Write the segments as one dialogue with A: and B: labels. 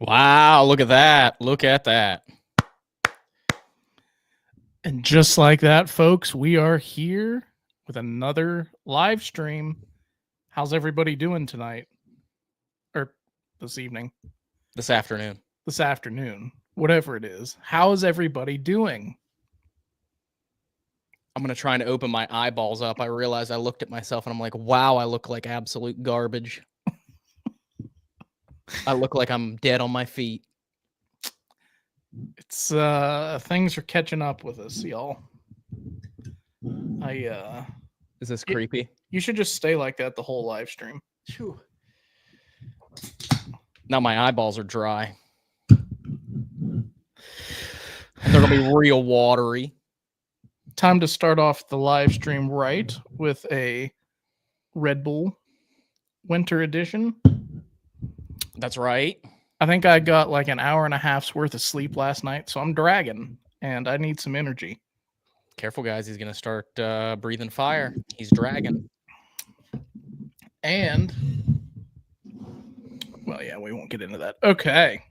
A: Wow, look at that. Look at that.
B: And just like that, folks, we are here with another live stream. How's everybody doing tonight? Or this evening?
A: This afternoon.
B: This afternoon. Whatever it is. How is everybody doing?
A: I'm going to try and open my eyeballs up. I realized I looked at myself and I'm like, wow, I look like absolute garbage. I look like I'm dead on my feet.
B: It's things are catching up with us, y'all.
A: Is this creepy?
B: You should just stay like that the whole live stream.
A: Whew. Now my eyeballs are dry. They're going to be real watery.
B: Time to start off the live stream right with a Red Bull Winter Edition.
A: That's right.
B: I think I got like an hour and a half's worth of sleep last night, so I'm dragging, and I need some energy.
A: Careful, guys. He's going to start breathing fire. He's dragging.
B: And, well, yeah, we won't get into that. Okay.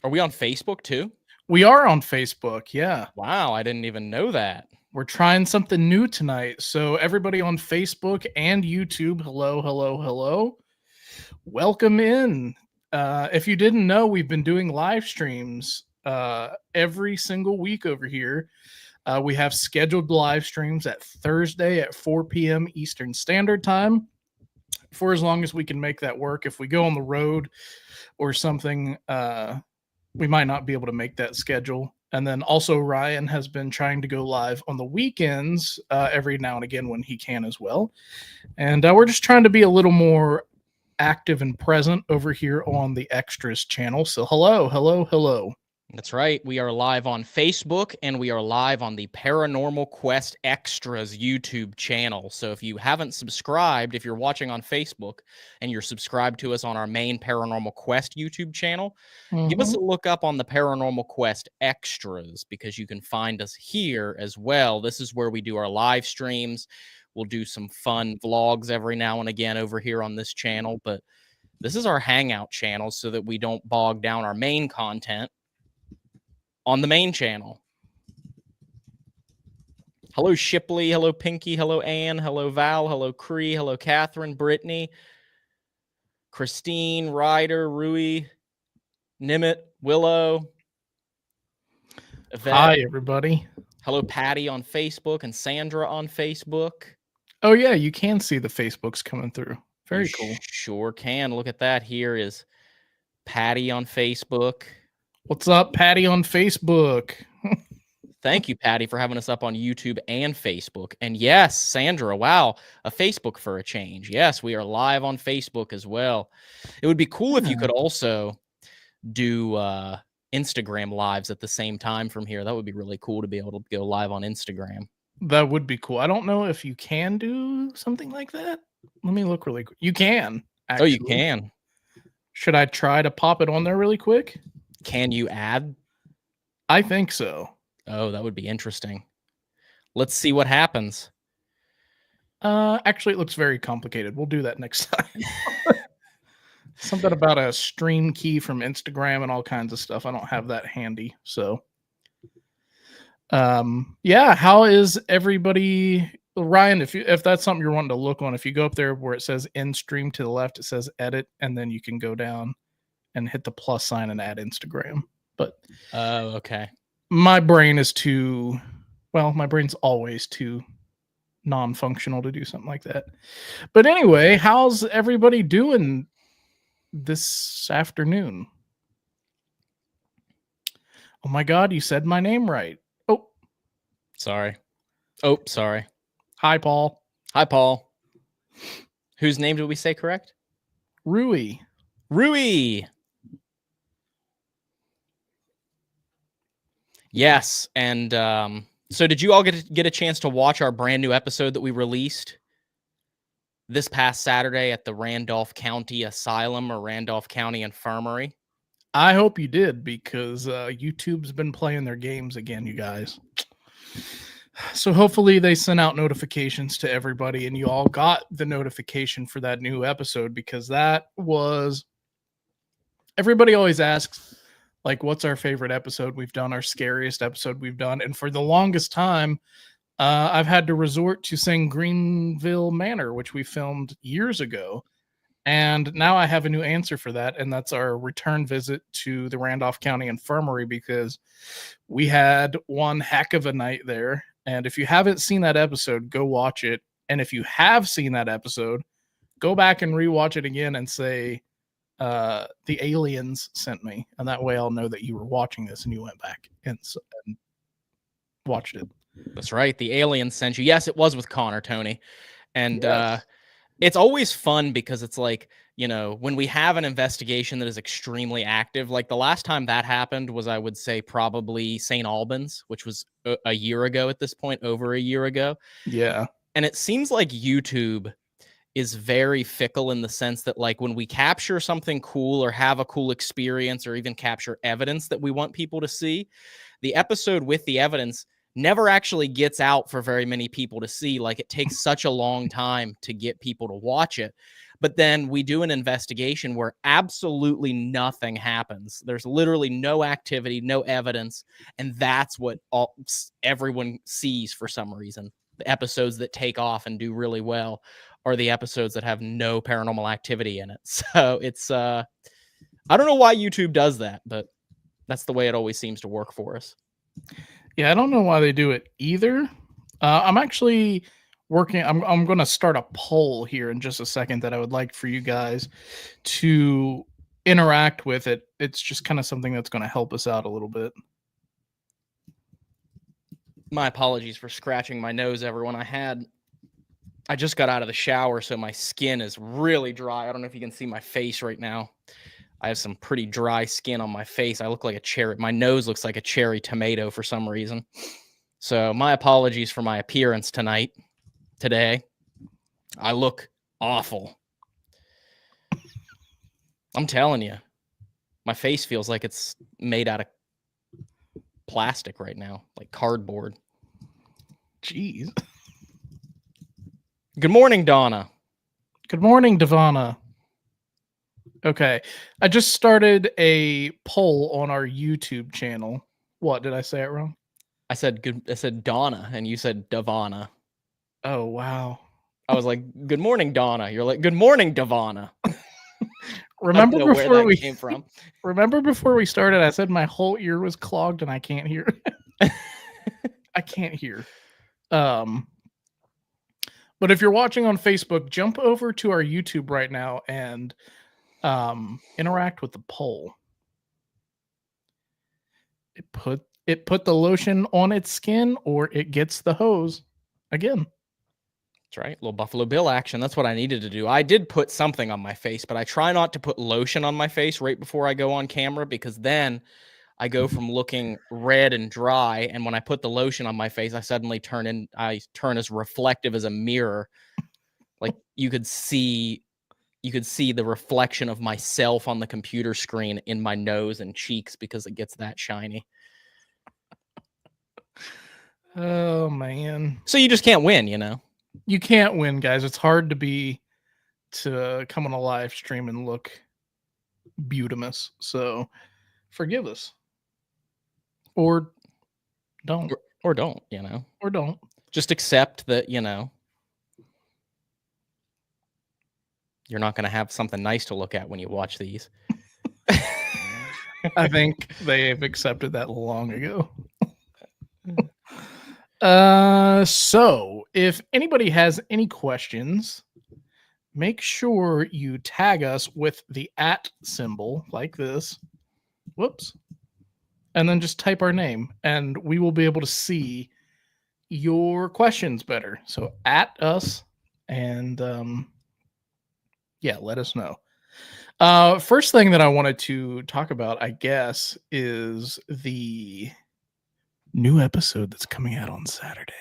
A: Are we on Facebook too?
B: We are on Facebook, yeah.
A: Wow, I didn't even know that.
B: We're trying something new tonight. So everybody on Facebook and YouTube, hello, hello, hello. Welcome in. If you didn't know, we've been doing live streams every single week over here. We have scheduled live streams at Thursday at 4 p.m. Eastern Standard Time for as long as we can make that work. If we go on the road or something, we might not be able to make that schedule. And then also Ryan has been trying to go live on the weekends every now and again when he can as well. And we're just trying to be a little more active and present over here on the Extras channel. So hello, hello, hello.
A: That's right. We are live on Facebook and we are live on the Paranormal Quest Extras YouTube channel. So if you haven't subscribed, if you're watching on Facebook and you're subscribed to us on our main Paranormal Quest YouTube channel, give us a look up on the Paranormal Quest Extras because you can find us here as well. This is where we do our live streams. We'll do some fun vlogs every now and again over here on this channel, but this is our Hangout channel so that we don't bog down our main content on the main channel. Hello, Shipley. Hello, Pinky. Hello, Ann. Hello, Val. Hello, Cree. Hello, Catherine, Brittany, Christine, Ryder, Rui, Nimit, Willow. Yvette.
B: Hi, everybody.
A: Hello, Patty on Facebook and Sandra on Facebook.
B: Oh, yeah, you can see the Facebooks coming through. Very cool.
A: Sure can. Look at that. Here is Patty on Facebook.
B: What's up, Patty on Facebook?
A: Thank you, Patty, for having us up on YouTube and Facebook. And yes, Sandra, wow, a Facebook for a change. Yes, we are live on Facebook as well. It would be cool if you could also do Instagram lives at the same time from here. That would be really cool to be able to go live on Instagram.
B: That would be cool. I don't know if you can do something like that. Let me look really quick. You can.
A: Actually. Oh, you can.
B: Should I try to pop it on there really quick?
A: Can you add?
B: I think so.
A: Oh, that would be interesting. Let's see what happens.
B: Actually, it looks very complicated. We'll do that next time. Something about a stream key from Instagram and all kinds of stuff. I don't have that handy. So, yeah, how is everybody? Ryan, if that's something you're wanting to look on, if you go up there where it says in stream to the left, it says edit, and then you can go down and hit the plus sign and add Instagram. But
A: okay.
B: My brain is my brain's always too non-functional to do something like that. But anyway, how's everybody doing this afternoon? Oh my God, you said my name right. Oh,
A: sorry. Oh, sorry.
B: Hi, Paul.
A: Hi, Paul. Whose name did we say correct?
B: Rui.
A: Rui. Yes, and so did you all get a chance to watch our brand new episode that we released this past Saturday at the Randolph County Asylum or Randolph County Infirmary?
B: I hope you did, because YouTube's been playing their games again, you guys. So hopefully they sent out notifications to everybody and you all got the notification for that new episode, because that was everybody always asks, like, what's our favorite episode we've done, our scariest episode we've done. And for the longest time, I've had to resort to saying Greenville Manor, which we filmed years ago. And now I have a new answer for that. And that's our return visit to the Randolph County Infirmary, because we had one heck of a night there. And if you haven't seen that episode, go watch it. And if you have seen that episode, go back and rewatch it again and say, the aliens sent me. And that way I'll know that you were watching this and you went back and watched it.
A: That's right. The aliens sent you. Yes, it was with Connor, Tony. And
B: Yes.
A: it's always fun because it's like, you know, when we have an investigation that is extremely active, like the last time that happened was, I would say, probably St. Albans, which was a year ago at this point, over a year ago.
B: Yeah.
A: And it seems like YouTube is very fickle in the sense that, like, when we capture something cool or have a cool experience or even capture evidence that we want people to see, the episode with the evidence never actually gets out for very many people to see. Like, it takes such a long time to get people to watch it. But then we do an investigation where absolutely nothing happens. There's literally no activity, no evidence. And that's what everyone sees for some reason. The episodes that take off and do really well are the episodes that have no paranormal activity in it. So it's, I don't know why YouTube does that, but that's the way it always seems to work for us.
B: Yeah, I don't know why they do it either. I'm actually working. I'm going to start a poll here in just a second that I would like for you guys to interact with it. It's just kind of something that's going to help us out a little bit.
A: My apologies for scratching my nose, everyone. I just got out of the shower, so my skin is really dry. I don't know if you can see my face right now. I have some pretty dry skin on my face. I look like a cherry. My nose looks like a cherry tomato for some reason. So my apologies for my appearance today. I look awful. I'm telling you, my face feels like it's made out of plastic right now, like cardboard.
B: Jeez.
A: Good morning, Donna.
B: Good morning, Devana. Okay. I just started a poll on our YouTube channel. What, did I say it wrong?
A: I said Donna, and you said Davana.
B: Oh, wow.
A: I was like, good morning, Donna. You're like, good morning, Davana.
B: Remember
A: I don't know
B: before
A: where that
B: we
A: came from.
B: Remember before we started, I said my whole ear was clogged and I can't hear. I can't hear. But if you're watching on Facebook, jump over to our YouTube right now and interact with the poll. It put the lotion on its skin, or it gets the hose again.
A: That's right. Little Buffalo Bill action. That's what I needed to do. I did put something on my face, but I try not to put lotion on my face right before I go on camera, because then I go from looking red and dry. And when I put the lotion on my face, I suddenly turn as reflective as a mirror. Like you could see the reflection of myself on the computer screen in my nose and cheeks because it gets that shiny.
B: Oh, man.
A: So you just can't win, you know?
B: You can't win, guys. It's hard to come on a live stream and look beautimous. So forgive us. Or don't.
A: Or don't, you know?
B: Or don't.
A: Just accept that, you know, you're not going to have something nice to look at when you watch these.
B: I think they've accepted that long ago. So if anybody has any questions, make sure you tag us with the @ symbol like this. Whoops. And then just type our name and we will be able to see your questions better. So @ us and yeah, let us know. First thing that I wanted to talk about, I guess, is the new episode that's coming out on Saturday.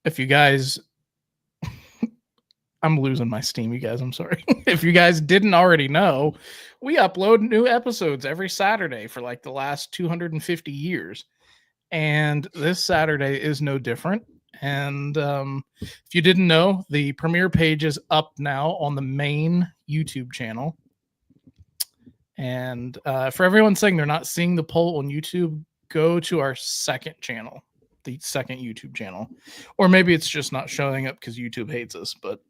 B: If you guys, I'm losing my steam, you guys. I'm sorry. If you guys didn't already know, we upload new episodes every Saturday for like the last 250 years. And this Saturday is no different. And if you didn't know, the premiere page is up now on the main YouTube channel. And for everyone saying they're not seeing the poll on YouTube, go to our second channel, the second YouTube channel. Or maybe it's just not showing up because YouTube hates us. But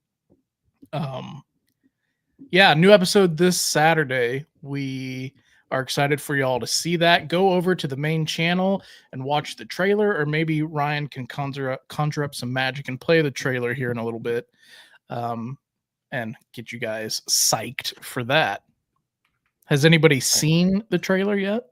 B: yeah, new episode this Saturday. We are excited for y'all to see that. Go over to the main channel and watch the trailer, or maybe Ryan can conjure up some magic and play the trailer here in a little bit, and get you guys psyched for that. Has anybody seen the trailer yet?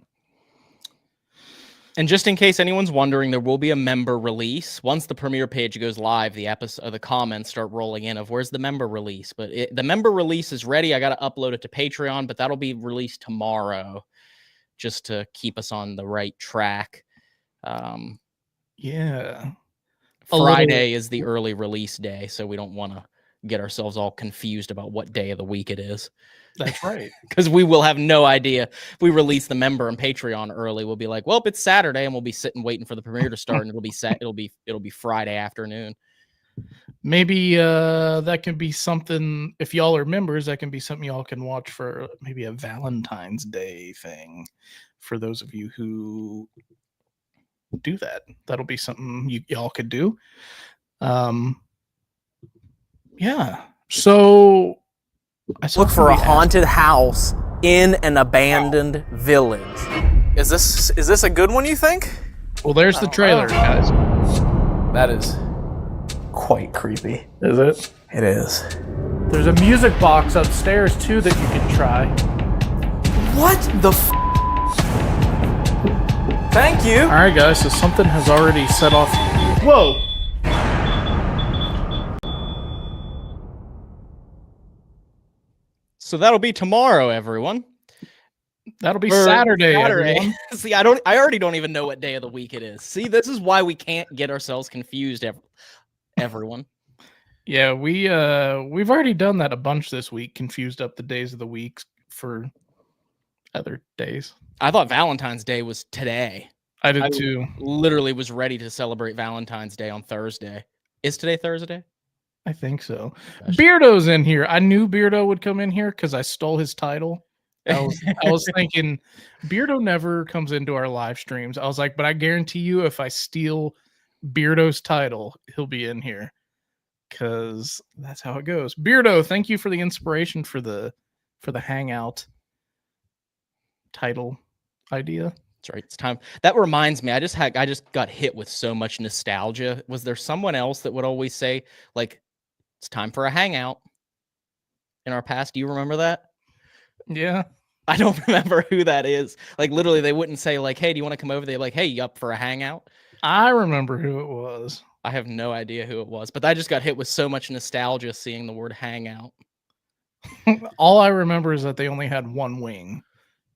A: And just in case anyone's wondering, there will be a member release. Once the premiere page goes live, the comments start rolling in of where's the member release. But the member release is ready. I got to upload it to Patreon, but that'll be released tomorrow just to keep us on the right track.
B: Yeah.
A: Friday is the early release day, so we don't want to get ourselves all confused about what day of the week it is.
B: That's right.
A: Because we will have no idea. If we release the member and Patreon early, we'll be like, well, it's Saturday, and we'll be sitting waiting for the premiere to start, and it'll be Friday afternoon.
B: Maybe that can be something, if y'all are members, that can be something y'all can watch for maybe a Valentine's Day thing for those of you who do that. That'll be something y'all could do. Yeah. So
C: Look for a haunted house in an abandoned village. Is this a good one, you think?
B: Well, there's the trailer, guys.
C: That is quite creepy.
B: Is it?
C: It is.
B: There's a music box upstairs too that you can try.
C: What the Thank you.
B: All right, guys, so something has already set off. Whoa.
A: So that'll be tomorrow, everyone.
B: That'll be Saturday.
A: See, I already don't even know what day of the week it is. See, this is why we can't get ourselves confused, everyone.
B: Yeah, we've already done that a bunch this week, confused up the days of the week for other days.
A: I thought Valentine's Day was today.
B: I did too.
A: Literally was ready to celebrate Valentine's Day on Thursday. Is today Thursday?
B: I think so. Gosh. Beardo's in here. I knew Beardo would come in here because I stole his title. I was thinking Beardo never comes into our live streams. I was like, but I guarantee you if I steal Beardo's title, he'll be in here. Because that's how it goes. Beardo, thank you for the inspiration for the Hangout title idea.
A: That's right. It's time. That reminds me, I just got hit with so much nostalgia. Was there someone else that would always say, like, it's time for a hangout in our past? Do you remember that?
B: Yeah.
A: I don't remember who that is. Like, literally, they wouldn't say, like, hey, do you want to come over? They're like, hey, you up for a hangout?
B: I remember who it was.
A: I have no idea who it was, but I just got hit with so much nostalgia seeing the word hangout.
B: All I remember is that they only had one wing.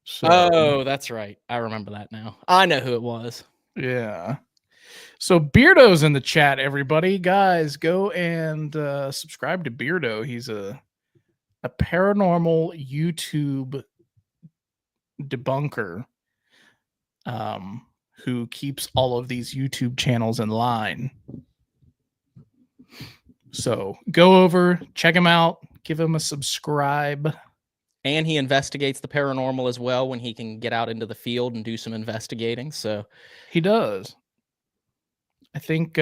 A: So, oh, that's right. I remember that now. I know who it was.
B: Yeah. So Beardo's in the chat, everybody. Guys, go and subscribe to Beardo. He's a paranormal YouTube debunker who keeps all of these YouTube channels in line. So go over, check him out, give him a subscribe.
A: And he investigates the paranormal as well when he can get out into the field and do some investigating. So
B: he does. I think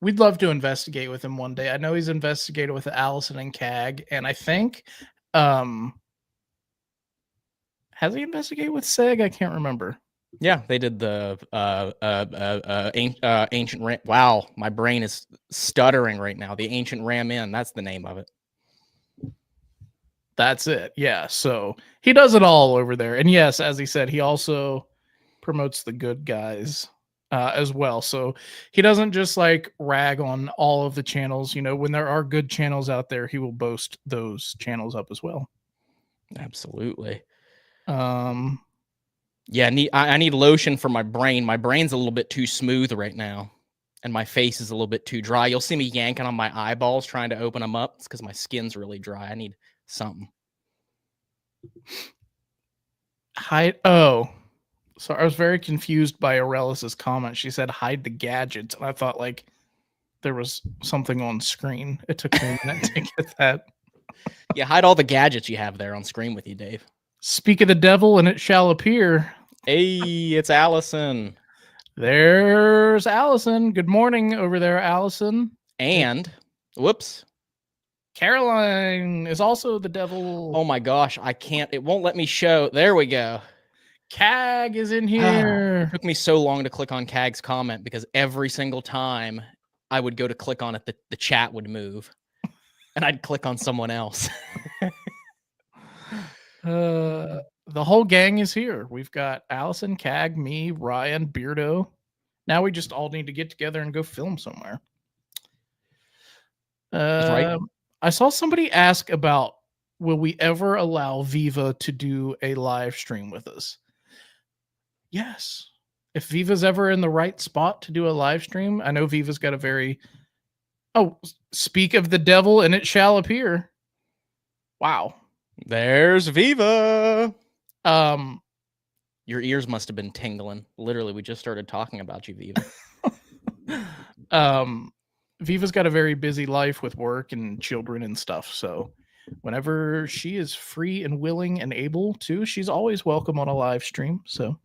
B: we'd love to investigate with him one day. I know he's investigated with Allison and Cag, and I think has he investigated with Seg? I can't remember.
A: Yeah, they did the ancient ram. Wow, my brain is stuttering right now. The ancient ram inn. That's the name of it.
B: That's it. Yeah. So he does it all over there. And yes, as he said, he also promotes the good guys as well. So he doesn't just like rag on all of the channels. You know, when there are good channels out there, he will boast those channels up as well.
A: Absolutely. Yeah, I need lotion for my brain. My brain's a little bit too smooth right now. And my face is a little bit too dry. You'll see me yanking on my eyeballs trying to open them up. It's because my skin's really dry. I need something.
B: Hide. Oh, so I was very confused by Aurelis's comment. She said hide the gadgets, and I thought like there was something on screen. It took me a minute to get that.
A: Yeah, hide all the gadgets you have there on screen with you, Dave.
B: Speak of the devil, and it shall appear.
A: Hey, it's Allison.
B: There's Allison. Good morning over there, Allison.
A: And, whoops.
B: Caroline is also the devil.
A: Oh my gosh, I can't. It won't let me show. There we go.
B: Cag is in
A: It
B: here.
A: took me so long to click on Cag's comment because every single time I would go to click on it, the chat would move. And I'd click on someone else.
B: The whole gang is here. We've got Allison, Cag, me, Ryan, Beardo. Now we just all need to get together and go film somewhere.
A: Right.
B: I saw somebody ask about, will we ever allow Viva to do a live stream with us? Yes. If Viva's ever in the right spot to do a live stream, I know Viva's got a very... Oh, speak of the devil and it shall appear. Wow.
A: There's Viva.
B: Um,
A: Your ears must have been tingling. Literally, we just started talking about you, Viva.
B: Viva's got a very busy life with work and children and stuff. So whenever she is free and willing and able to, she's always welcome on a live stream. So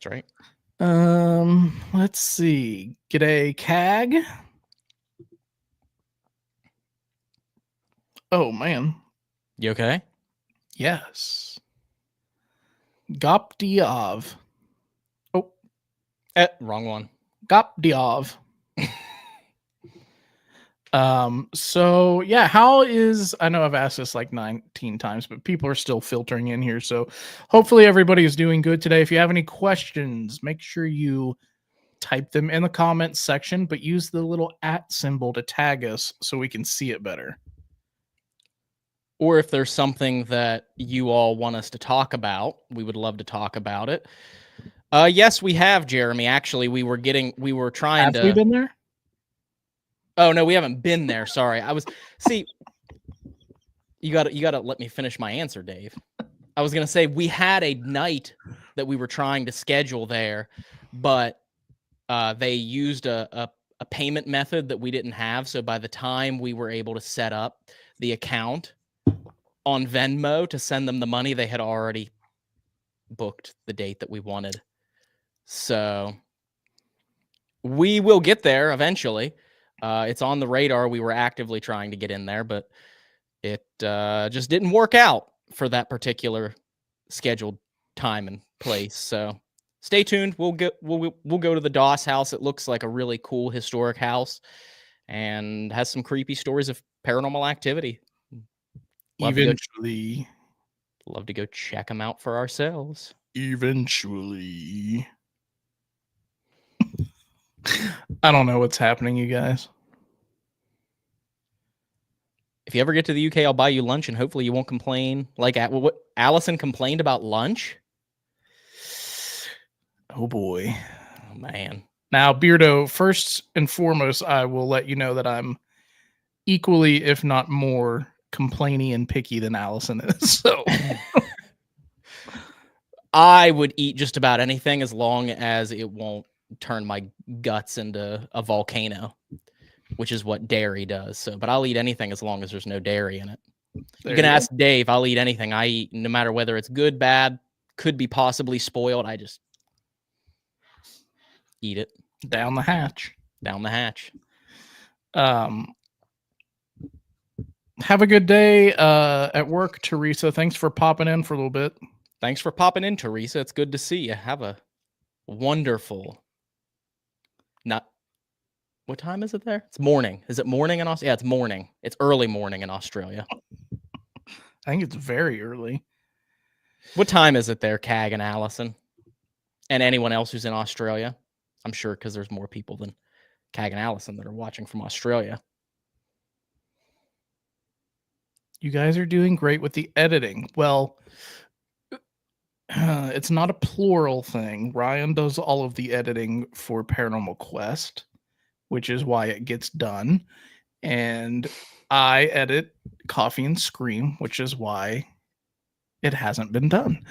A: That's right.
B: let's see. G'day, Cag. Oh man.
A: You okay?
B: Yes. Gopdiov. Oh,
A: Wrong one.
B: Gopdiov. So yeah, how is, I know I've asked this like 19 times, but people are still filtering in here. So hopefully everybody is doing good today. If you have any questions, make sure you type them in the comments section, but use the little @ symbol to tag us so we can see it better.
A: Or if there's something that you all want us to talk about, we would love to talk about it. Yes, we have, Jeremy. Actually, we were trying to.
B: Have we been there?
A: Oh no, we haven't been there. Sorry. See, you gotta let me finish my answer, Dave. I was gonna say we had a night that we were trying to schedule there, but they used a payment method that we didn't have. So by the time we were able to set up the account on Venmo to send them the money, they had already booked the date that we wanted. So we will get there eventually. It's on the radar. We were actively trying to get in there, but it just didn't work out for that particular scheduled time and place. So stay tuned. We'll go to the Doss house. It looks like a really cool historic house and has some creepy stories of paranormal activity. Love to go check them out for ourselves.
B: Eventually. I don't know what's happening, you guys.
A: If you ever get to the UK, I'll buy you lunch, and hopefully you won't complain. Like what Allison complained about lunch.
B: Oh boy.
A: Oh man.
B: Now, Beardo, first and foremost, I will let you know that I'm equally, if not more, complainy and picky than Allison is. So
A: I would eat just about anything as long as it won't turn my guts into a volcano, which is what dairy does. So, but I'll eat anything as long as there's no dairy in it. You can ask Dave. I'll eat anything I eat, no matter whether it's good, bad, could be possibly spoiled. I just eat it.
B: Down the hatch.
A: Down the hatch.
B: Have a good day at work, Teresa. Thanks for popping in for a little bit.
A: Thanks for popping in, Teresa. It's good to see you. Have a wonderful... What time is it there? It's morning. Is it morning in Australia? Yeah, it's morning. It's early morning in Australia.
B: I think it's very early.
A: What time is it there, Cag and Allison? And anyone else who's in Australia? I'm sure because there's more people than Cag and Allison that are watching from Australia.
B: You guys are doing great with the editing. Well, it's not a plural thing. Ryan does all of the editing for Paranormal Quest, which is why it gets done. And I edit Coffee and Scream, which is why it hasn't been done.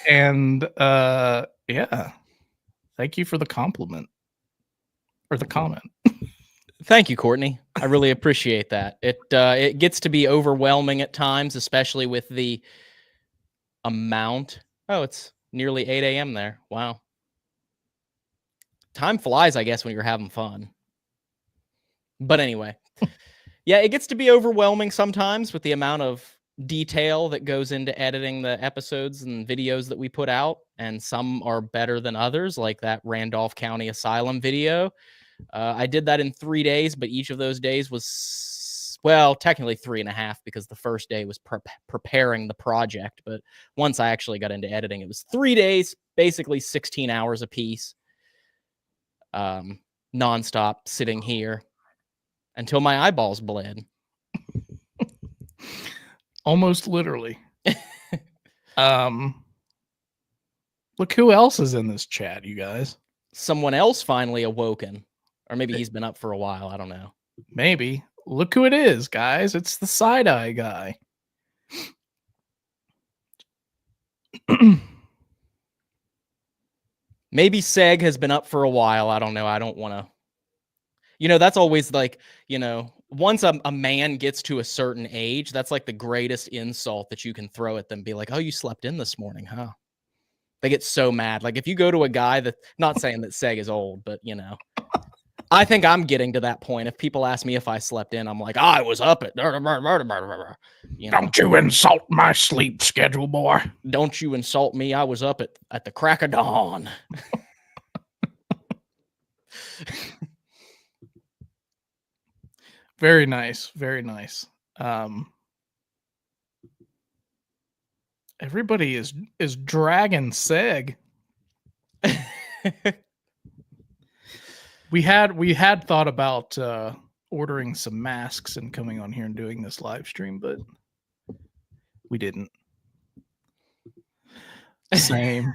B: And yeah, thank you for the compliment or the comment.
A: Thank you, Courtney. I really appreciate that. It gets to be overwhelming at times, especially with the amount. Oh, it's nearly 8 a.m. there. Wow. Time flies, I guess, when you're having fun. But anyway, yeah, it gets to be overwhelming sometimes with the amount of detail that goes into editing the episodes and videos that we put out. And some are better than others, like that Randolph County Asylum video. I did that in 3 days, but each of those days was, well, technically 3.5 because the first day was preparing the project. But once I actually got into editing, it was 3 days, basically 16 hours a piece, nonstop sitting here until my eyeballs bled.
B: Almost literally. Look who else is in this chat, you guys.
A: Someone else finally awoken. Or maybe he's been up for a while. I don't know.
B: Maybe. Look who it is, guys. It's the side-eye guy.
A: Maybe Seg has been up for a while. I don't know. I don't want to. That's always like, once a man gets to a certain age, that's like the greatest insult that you can throw at them. Be like, oh, you slept in this morning, huh? They get so mad. Like if you go to a guy that, not saying that Seg is old, but I think I'm getting to that point. If people ask me if I slept in, I'm like, I was up at.
B: Don't you insult my sleep schedule, boy.
A: Don't you insult me. I was up at the crack of dawn.
B: Very nice. Very nice. Everybody is dragging Seg. We had thought about ordering some masks and coming on here and doing this live stream, but we didn't. Same.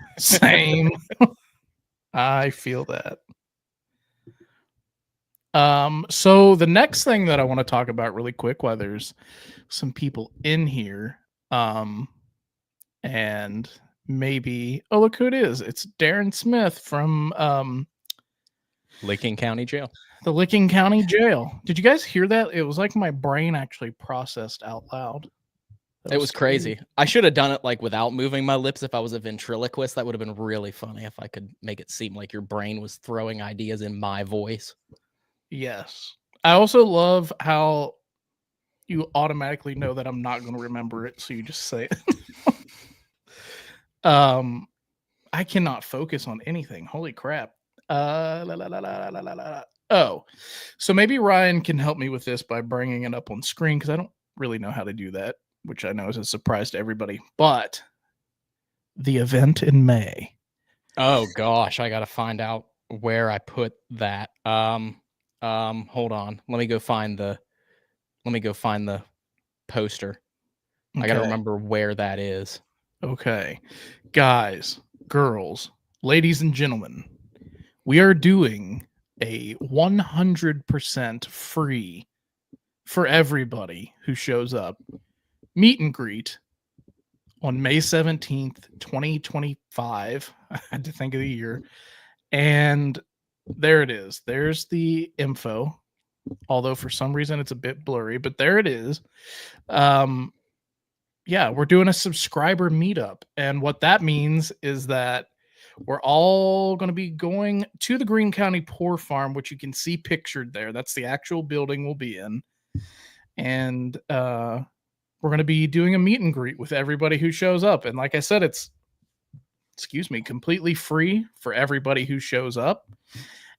B: I feel that. So the next thing that I want to talk about really quick, while there's some people in here, and maybe, oh, look who it is. It's Darren Smith from
A: Licking County Jail.
B: The Licking County Jail. Did you guys hear that? It was like my brain actually processed out loud.
A: It was crazy. I should have done it like without moving my lips if I was a ventriloquist. That would have been really funny if I could make it seem like your brain was throwing ideas in my voice.
B: Yes. I also love how you automatically know that I'm not going to remember it, so you just say it. I cannot focus on anything. Holy crap. Oh, so maybe Ryan can help me with this by bringing it up on screen, because I don't really know how to do that, which I know is a surprise to everybody. But the event in May.
A: Oh gosh, I gotta find out where I put that. Hold on. Let me go find the poster. Okay. I gotta remember where that is.
B: Okay. Guys, girls, ladies and gentlemen, we are doing a 100% free for everybody who shows up meet and greet on May 17th, 2025. I had to think of the year. And there it is. There's the info. Although for some reason it's a bit blurry, but there it is. Yeah, we're doing a subscriber meetup. And what that means is that we're all going to be going to the Greene County Poor Farm, which you can see pictured there. That's the actual building we'll be in. And we're going to be doing a meet and greet with everybody who shows up. And like I said, it's, completely free for everybody who shows up.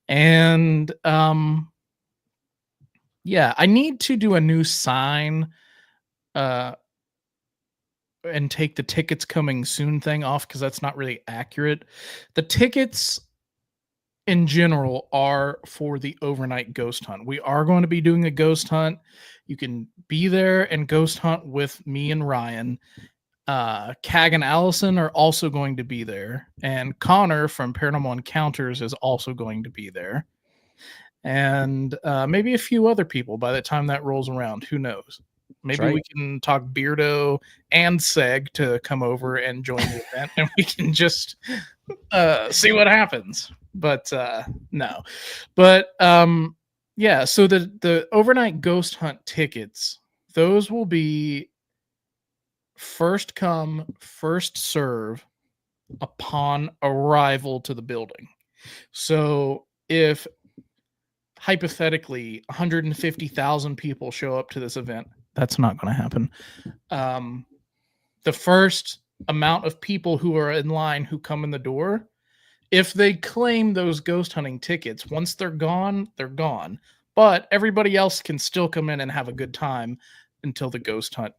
B: And yeah, I need to do a new sign and take the tickets coming soon thing off, because that's not really accurate. The tickets in general are for the overnight ghost hunt. We are going to be doing a ghost hunt. You can be there and ghost hunt with me and Ryan. Cag and Allison are also going to be there. And Connor from Paranormal Encounters is also going to be there. And maybe a few other people by the time that rolls around. Who knows? Maybe we can talk Beardo and Seg to come over and join the event, and we can just see what happens. But no. But Yeah, so the overnight ghost hunt tickets, those will be first come, first serve upon arrival to the building. So if hypothetically 150,000 people show up to this event, that's not going to happen. Um, the first amount of people who are in line who come in the door, if they claim those ghost hunting tickets, once they're gone, they're gone. But everybody else can still come in and have a good time until the ghost hunt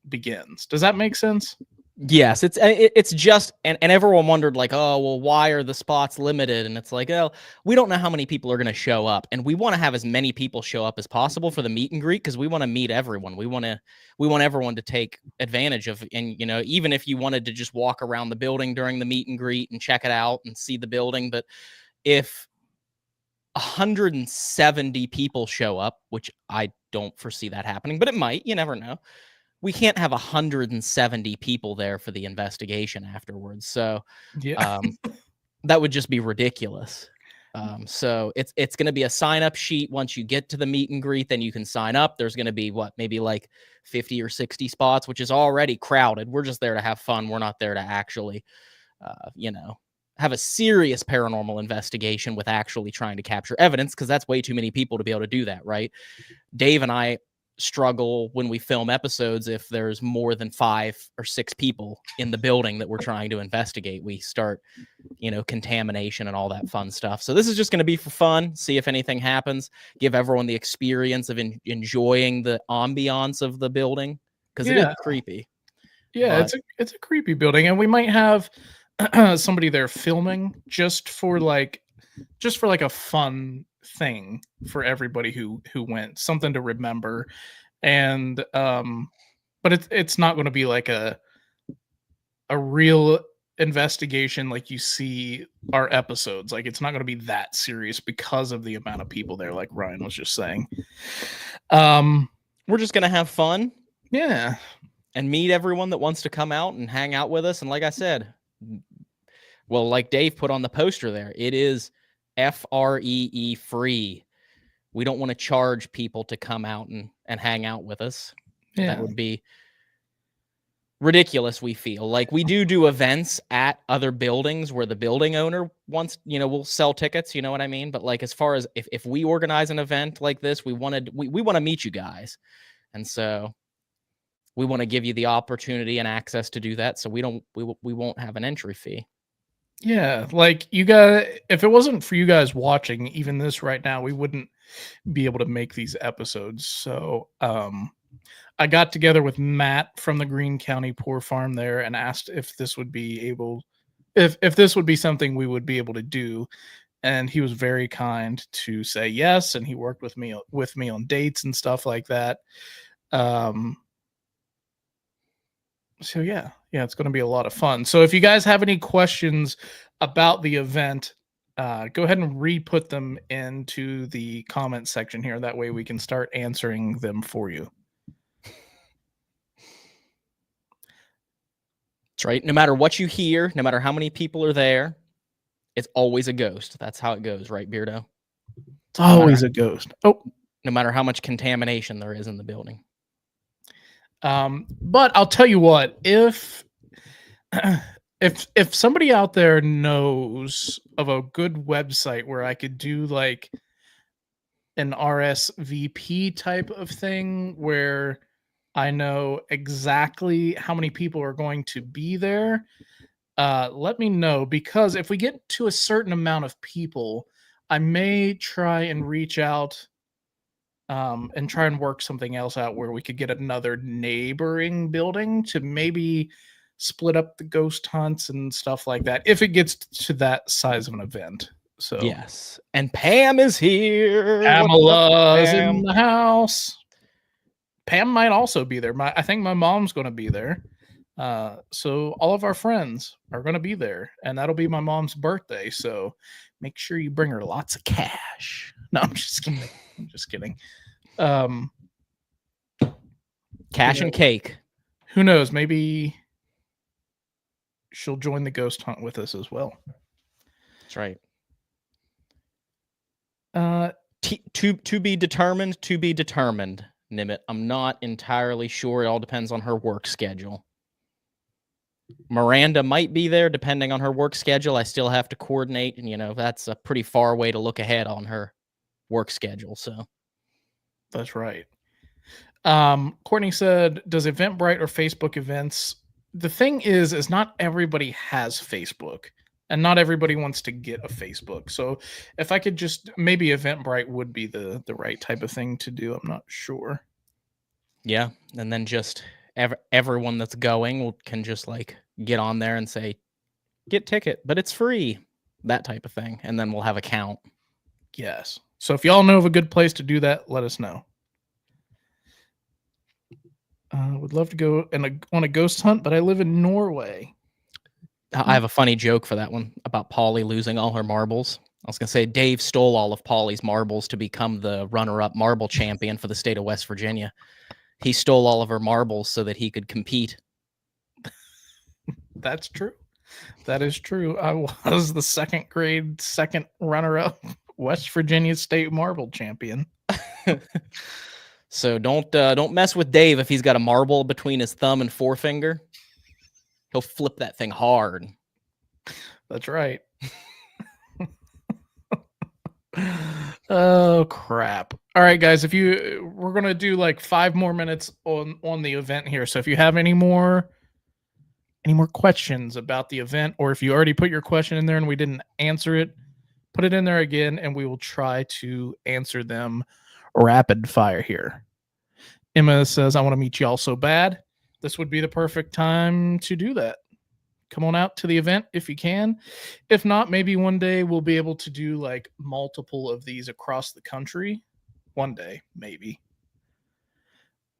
B: begins. Does that make sense?
A: Yes, it's just and everyone wondered like, oh well, why are the spots limited? And it's like, oh, we don't know how many people are going to show up, and we want to have as many people show up as possible for the meet and greet because we want to meet everyone. We want everyone to take advantage of, and even if you wanted to just walk around the building during the meet and greet and check it out and see the building, but if 170 people show up, which I don't foresee that happening, but it might. You never know. We can't have 170 people there for the investigation afterwards. So
B: Yeah.
A: that would just be ridiculous. So it's going to be a sign up sheet. Once you get to the meet and greet, then you can sign up. There's going to be maybe like 50 or 60 spots, which is already crowded. We're just there to have fun. We're not there to actually, have a serious paranormal investigation with actually trying to capture evidence, because that's way too many people to be able to do that, right? Dave and I struggle when we film episodes if there's more than 5 or 6 people in the building that we're trying to investigate. We start, contamination and all that fun stuff. So this is just going to be for fun, see if anything happens, give everyone the experience of enjoying the ambiance of the building, because it is creepy.
B: Yeah,
A: But
B: it's a creepy building, and we might have somebody there filming just for like a fun thing for everybody who went, something to remember. And but it's not going to be like a real investigation like you see our episodes. Like it's not going to be that serious because of the amount of people there, like Ryan was just saying.
A: We're just going to have fun.
B: Yeah.
A: And meet everyone that wants to come out and hang out with us. And like I said, well, like Dave put on the poster there, it is FREE free. We don't want to charge people to come out and hang out with us.
B: Yeah.
A: That would be ridiculous. We feel like we do events at other buildings where the building owner wants, will sell tickets, you know what I mean? But like, as far as if we organize an event like this, we want to meet you guys. And so we want to give you the opportunity and access to do that. So we won't have an entry fee.
B: Yeah, like you got, if it wasn't for you guys watching even this right now, we wouldn't be able to make these episodes. So I got together with Matt from the Greene County Poor Farm there and asked if this would be able, if this would be something we would be able to do. And he was very kind to say yes, and he worked with me on dates and stuff like that. So yeah, it's going to be a lot of fun. So if you guys have any questions about the event, go ahead and re-put them into the comment section here. That way we can start answering them for you.
A: That's right. No matter what you hear, no matter how many people are there, it's always a ghost. That's how it goes, right, Beardo?
B: It's always a ghost. Oh,
A: no matter how much contamination there is in the building.
B: But I'll tell you what, if somebody out there knows of a good website where I could do like an RSVP type of thing where I know exactly how many people are going to be there, let me know, because if we get to a certain amount of people, I may try and reach out and try and work something else out where we could get another neighboring building to maybe split up the ghost hunts and stuff like that if it gets to that size of an event. So
A: yes, and Pam is here.
B: Pamela's in the house. Pam might also be there. I think my mom's going to be there. So all of our friends are going to be there, and that'll be my mom's birthday. So make sure you bring her lots of cash. No, I'm just kidding.
A: Cash and cake.
B: Who knows? Maybe she'll join the ghost hunt with us as well.
A: That's right. To be determined. To be determined. Nimit. I'm not entirely sure. It all depends on her work schedule. Miranda might be there depending on her work schedule. I still have to coordinate, and that's a pretty far way to look ahead on her work schedule. So
B: That's right. Courtney said, does Eventbrite or Facebook events? The thing is not everybody has Facebook and not everybody wants to get a Facebook. So if I could just, maybe Eventbrite would be the right type of thing to do. I'm not sure.
A: yeah, and then just everyone that's going can just like get on there and say, get ticket, but it's free, that type of thing. And then we'll have a count.
B: Yes. So if y'all know of a good place to do that, let us know. Would love to go on a ghost hunt, but I live in Norway.
A: I have a funny joke for that one about Polly losing all her marbles. I was going to say Dave stole all of Polly's marbles to become the runner-up marble champion for the state of West Virginia. He stole all of her marbles so that he could compete.
B: That's true. That is true. I was the second runner-up West Virginia state marble champion.
A: So don't mess with Dave if he's got a marble between his thumb and forefinger. He'll flip that thing hard.
B: That's right. Oh crap. All right, guys, we're gonna do like 5 more minutes on the event here. So if you have any more questions about the event, or if you already put your question in there and we didn't answer it, put it in there again and we will try to answer them rapid fire here. Emma says, I want to meet y'all so bad. This would be the perfect time to do that. Come on out to the event if you can. If not, maybe one day we'll be able to do like multiple of these across the country. One day, maybe.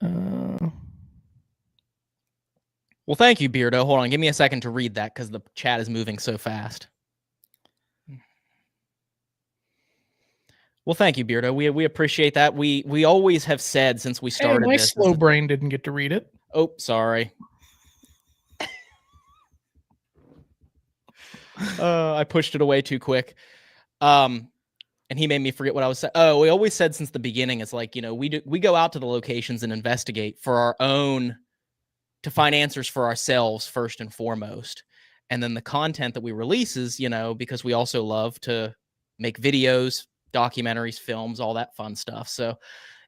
A: Well, thank you, Beardo. Hold on. Give me a second to read that because the chat is moving so fast. Well, thank you, Beardo. We appreciate that. We always have said since we started
B: my
A: this.
B: slow brain didn't get to read it.
A: Oh, sorry. I pushed it away too quick. And he made me forget what I was saying. Oh, we always said since the beginning, it's like, we go out to the locations and investigate for our own, to find answers for ourselves first and foremost. And then the content that we release is, because we also love to make videos, documentaries, films, all that fun stuff. So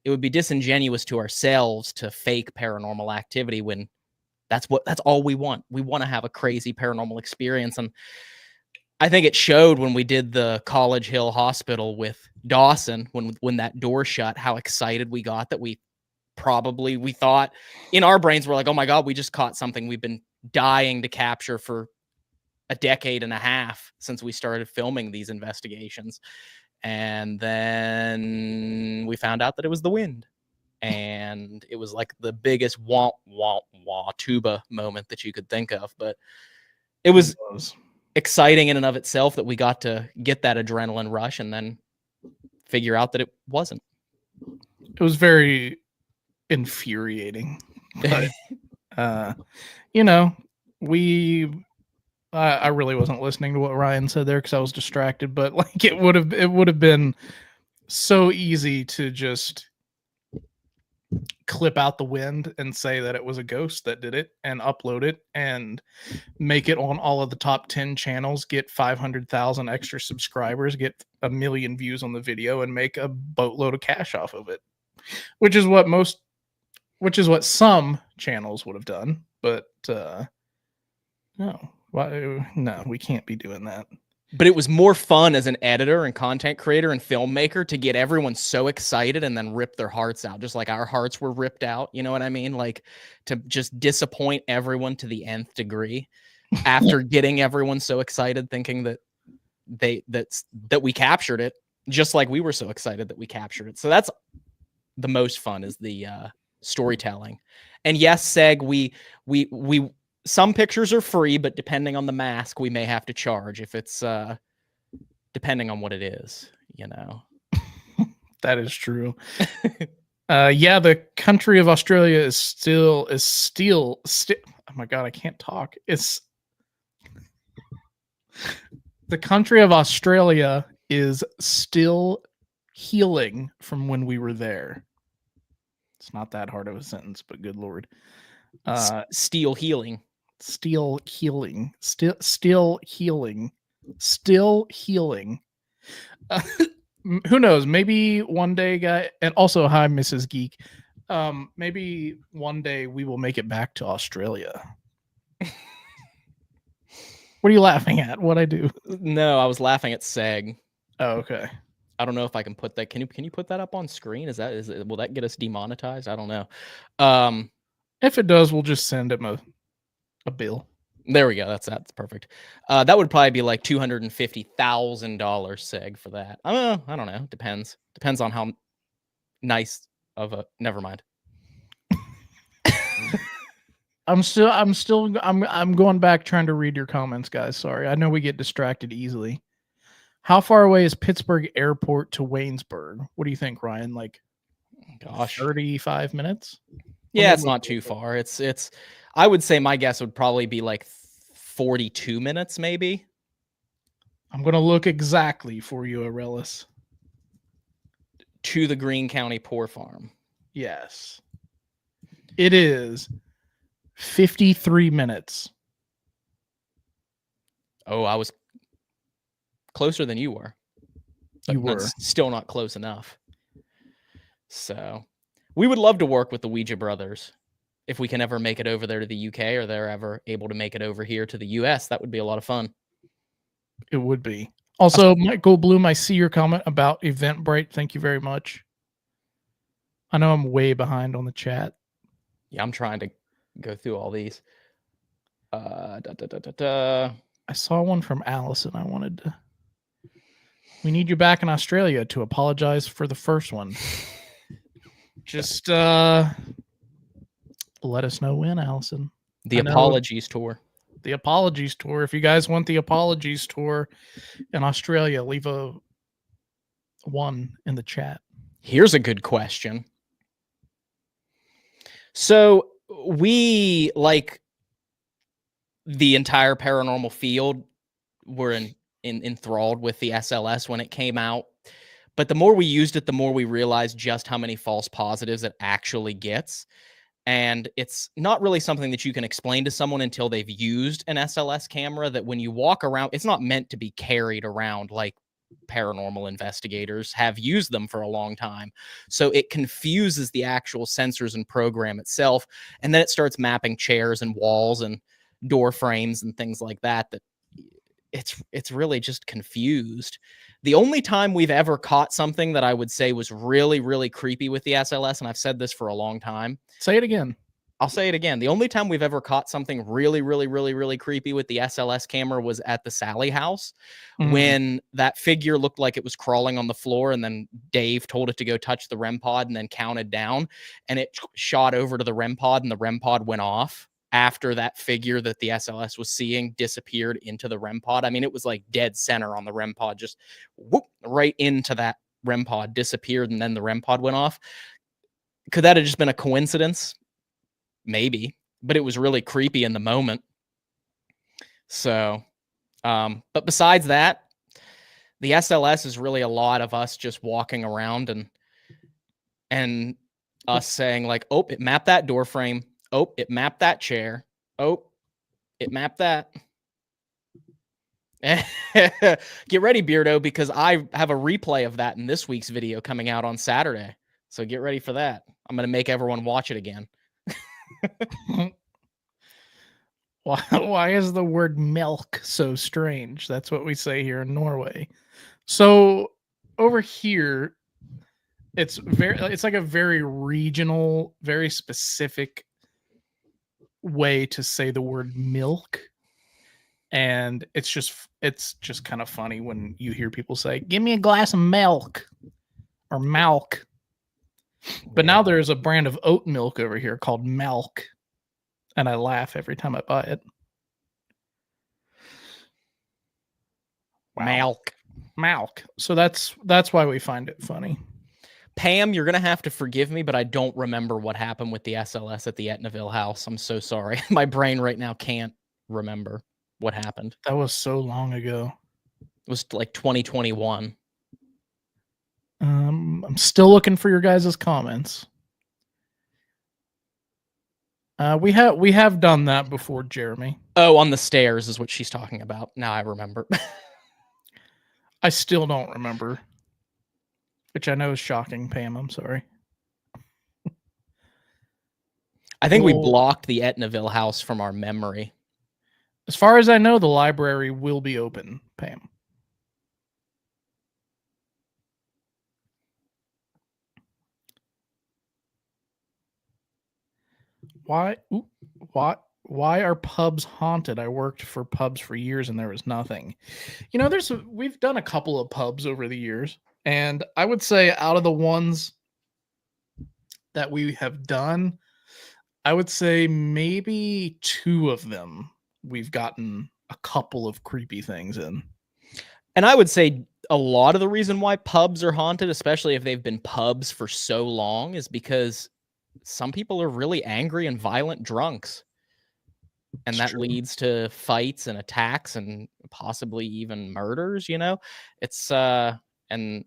A: it would be disingenuous to ourselves to fake paranormal activity when that's all we want. We want to have a crazy paranormal experience. And I think it showed when we did the College Hill Hospital with Dawson, when that door shut, how excited we got that we thought in our brains, we're like, oh my God, we just caught something we've been dying to capture for a decade and a half since we started filming these investigations. And then we found out that it was the wind. And it was like the biggest wah, wah, wah tuba moment that you could think of. But it was exciting in and of itself that we got to get that adrenaline rush and then figure out that it wasn't.
B: It was very infuriating. But, I really wasn't listening to what Ryan said there because I was distracted, but like it would have been so easy to just clip out the wind and say that it was a ghost that did it and upload it and make it on all of the top 10 channels, get 500,000 extra subscribers, get 1 million views on the video and make a boatload of cash off of it, which is what some channels would have done. But no, we can't be doing that.
A: But it was more fun as an editor and content creator and filmmaker to get everyone so excited and then rip their hearts out, just like our hearts were ripped out. You know what I mean? Like to just disappoint everyone to the nth degree after getting everyone so excited, thinking that we captured it, just like we were so excited that we captured it. So that's the most fun, is the storytelling. And yes, Seg, we some pictures are free, but depending on the mask, we may have to charge if it's depending on what it is,
B: That is true. The country of Australia is still oh my God, I can't talk. The country of Australia is still healing from when we were there. It's not that hard of a sentence, but good lord.
A: Steel healing.
B: Still healing. Still healing. Still healing. Who knows? Maybe one day, guy. And also, hi, Mrs. Geek. Maybe one day we will make it back to Australia. What are you laughing at? What I do?
A: No, I was laughing at Seg.
B: Oh, okay.
A: I don't know if I can put that. Can you put that up on screen? Will that get us demonetized? I don't know.
B: If it does, we'll just send him a bill.
A: There we go. That's perfect. That would probably be like $250,000 Seg for that. I don't know. Depends on how nice of a. Never mind.
B: I'm going back trying to read your comments, guys. Sorry. I know we get distracted easily. How far away is Pittsburgh Airport to Waynesburg? What do you think, Ryan? Like,
A: gosh,
B: 35 minutes?
A: Yeah, it's not too far. It's I would say my guess would probably be like 42 minutes, maybe.
B: I'm going to look exactly for you, Aurelius.
A: To the Greene County Poor Farm.
B: Yes. It is 53 minutes.
A: Oh, I was closer than you were.
B: You were.
A: Still not close enough. So, we would love to work with the Ouija brothers. If we can ever make it over there to the UK, or they're ever able to make it over here to the US, that would be a lot of fun.
B: It would be. Also, Michael Bloom, I see your comment about Eventbrite. Thank you very much. I know I'm way behind on the chat.
A: Yeah, I'm trying to go through all these.
B: I saw one from Allison. I wanted to. We need you back in Australia to apologize for the first one. Just let us know when, Allison.
A: The apologies tour.
B: The apologies tour. If you guys want the apologies tour in Australia, leave a 1 in the chat.
A: Here's a good question. So we, like the entire paranormal field, were enthralled with the SLS when it came out. But the more we used it, the more we realized just how many false positives it actually gets. And it's not really something that you can explain to someone until they've used an SLS camera, that when you walk around, it's not meant to be carried around like paranormal investigators have used them for a long time. So it confuses the actual sensors and program itself. And then it starts mapping chairs and walls and door frames and things like that, that it's really just confused. The only time we've ever caught something that I would say was really, really creepy with the SLS, and I've said this for a long time.
B: Say it again.
A: I'll say it again. The only time we've ever caught something really, really, really, really creepy with the SLS camera was at the Sally house, when that figure looked like it was crawling on the floor, and then Dave told it to go touch the REM pod and then counted down, and it shot over to the REM pod, and the REM pod went off after that figure that the SLS was seeing disappeared into the REM pod. I mean, it was like dead center on the REM pod, just whoop, right into that REM pod, disappeared, and then the REM pod went off. Could that have just been a coincidence? Maybe, but it was really creepy in the moment. So, but besides that, the SLS is really a lot of us just walking around and us saying like, oh, it mapped that door frame. Oh, it mapped that chair. Oh, it mapped that. Get ready, Beardo, because I have a replay of that in this week's video coming out on Saturday. So get ready for that. I'm going to make everyone watch it again.
B: Why is the word milk so strange? That's what we say here in Norway. So over here, it's like a very regional, very specific way to say the word milk. And it's just kind of funny when you hear people say, give me a glass of milk or milk. But now there's a brand of oat milk over here called Milk. And I laugh every time I buy it.
A: Wow.
B: Milk. So that's why we find it funny.
A: Pam, you're going to have to forgive me, but I don't remember what happened with the SLS at the Etnaville house. I'm so sorry. My brain right now can't remember what happened.
B: That was so long ago.
A: It was like 2021.
B: I'm still looking for your guys' comments. We have done that before, Jeremy.
A: Oh, on the stairs is what she's talking about. Now I remember.
B: I still don't remember, which I know is shocking, Pam. I'm sorry.
A: I think we
B: Well,
A: blocked the Etnaville house from our memory.
B: as far as I know, the library will be open, Pam. Why? Why are pubs haunted? I worked for pubs for years and there was nothing. You know, we've done a couple of pubs over the years, and I would say out of the ones that we have done, I would say maybe 2 of them we've gotten a couple of creepy things in.
A: And I would say a lot of the reason why pubs are haunted, especially if they've been pubs for so long, is because some people are really angry and violent drunks. And
B: It's
A: that
B: true.
A: leads to fights and attacks and possibly even murders, you know? It's and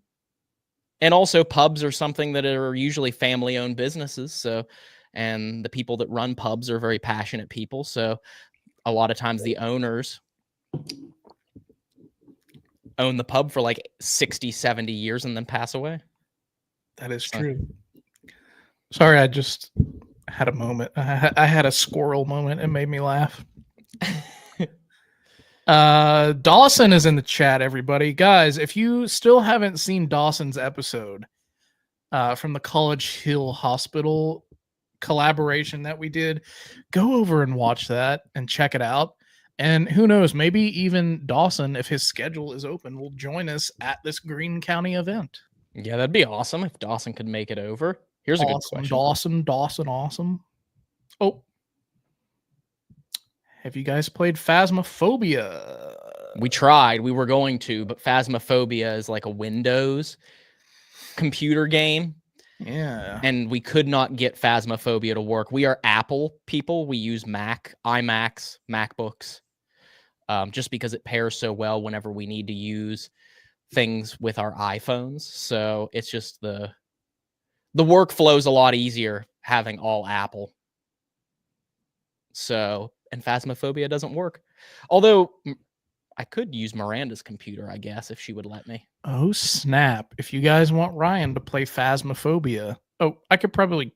A: also pubs are something that are usually family-owned businesses, so and the people that run pubs are very passionate people, so a lot of times the owners own the pub for like 60, 70 years and then pass away.
B: That is
A: So-
B: true. Sorry, I just had a moment. I had a squirrel moment. It made me laugh. Dawson is in the chat, everybody. Guys, if you still haven't seen Dawson's episode from the College Hill Hospital collaboration that we did, go over and watch that and check it out. And who knows, maybe even Dawson, if his schedule is open, will join us at this Greene County event.
A: Yeah, that'd be awesome if Dawson could make it over. Here's a good question.
B: Dawson. Oh. Have you guys played Phasmophobia?
A: We tried. We were going to, but Phasmophobia is like a Windows computer game.
B: Yeah.
A: And we could not get Phasmophobia to work. We are Apple people. We use Mac, iMacs, MacBooks, just because it pairs so well whenever we need to use things with our iPhones. So it's just the workflow's a lot easier having all Apple. So, and Phasmophobia doesn't work. Although I could use Miranda's computer, I guess, if she would let me.
B: Oh, snap. If you guys want Ryan to play Phasmophobia. Oh, I could probably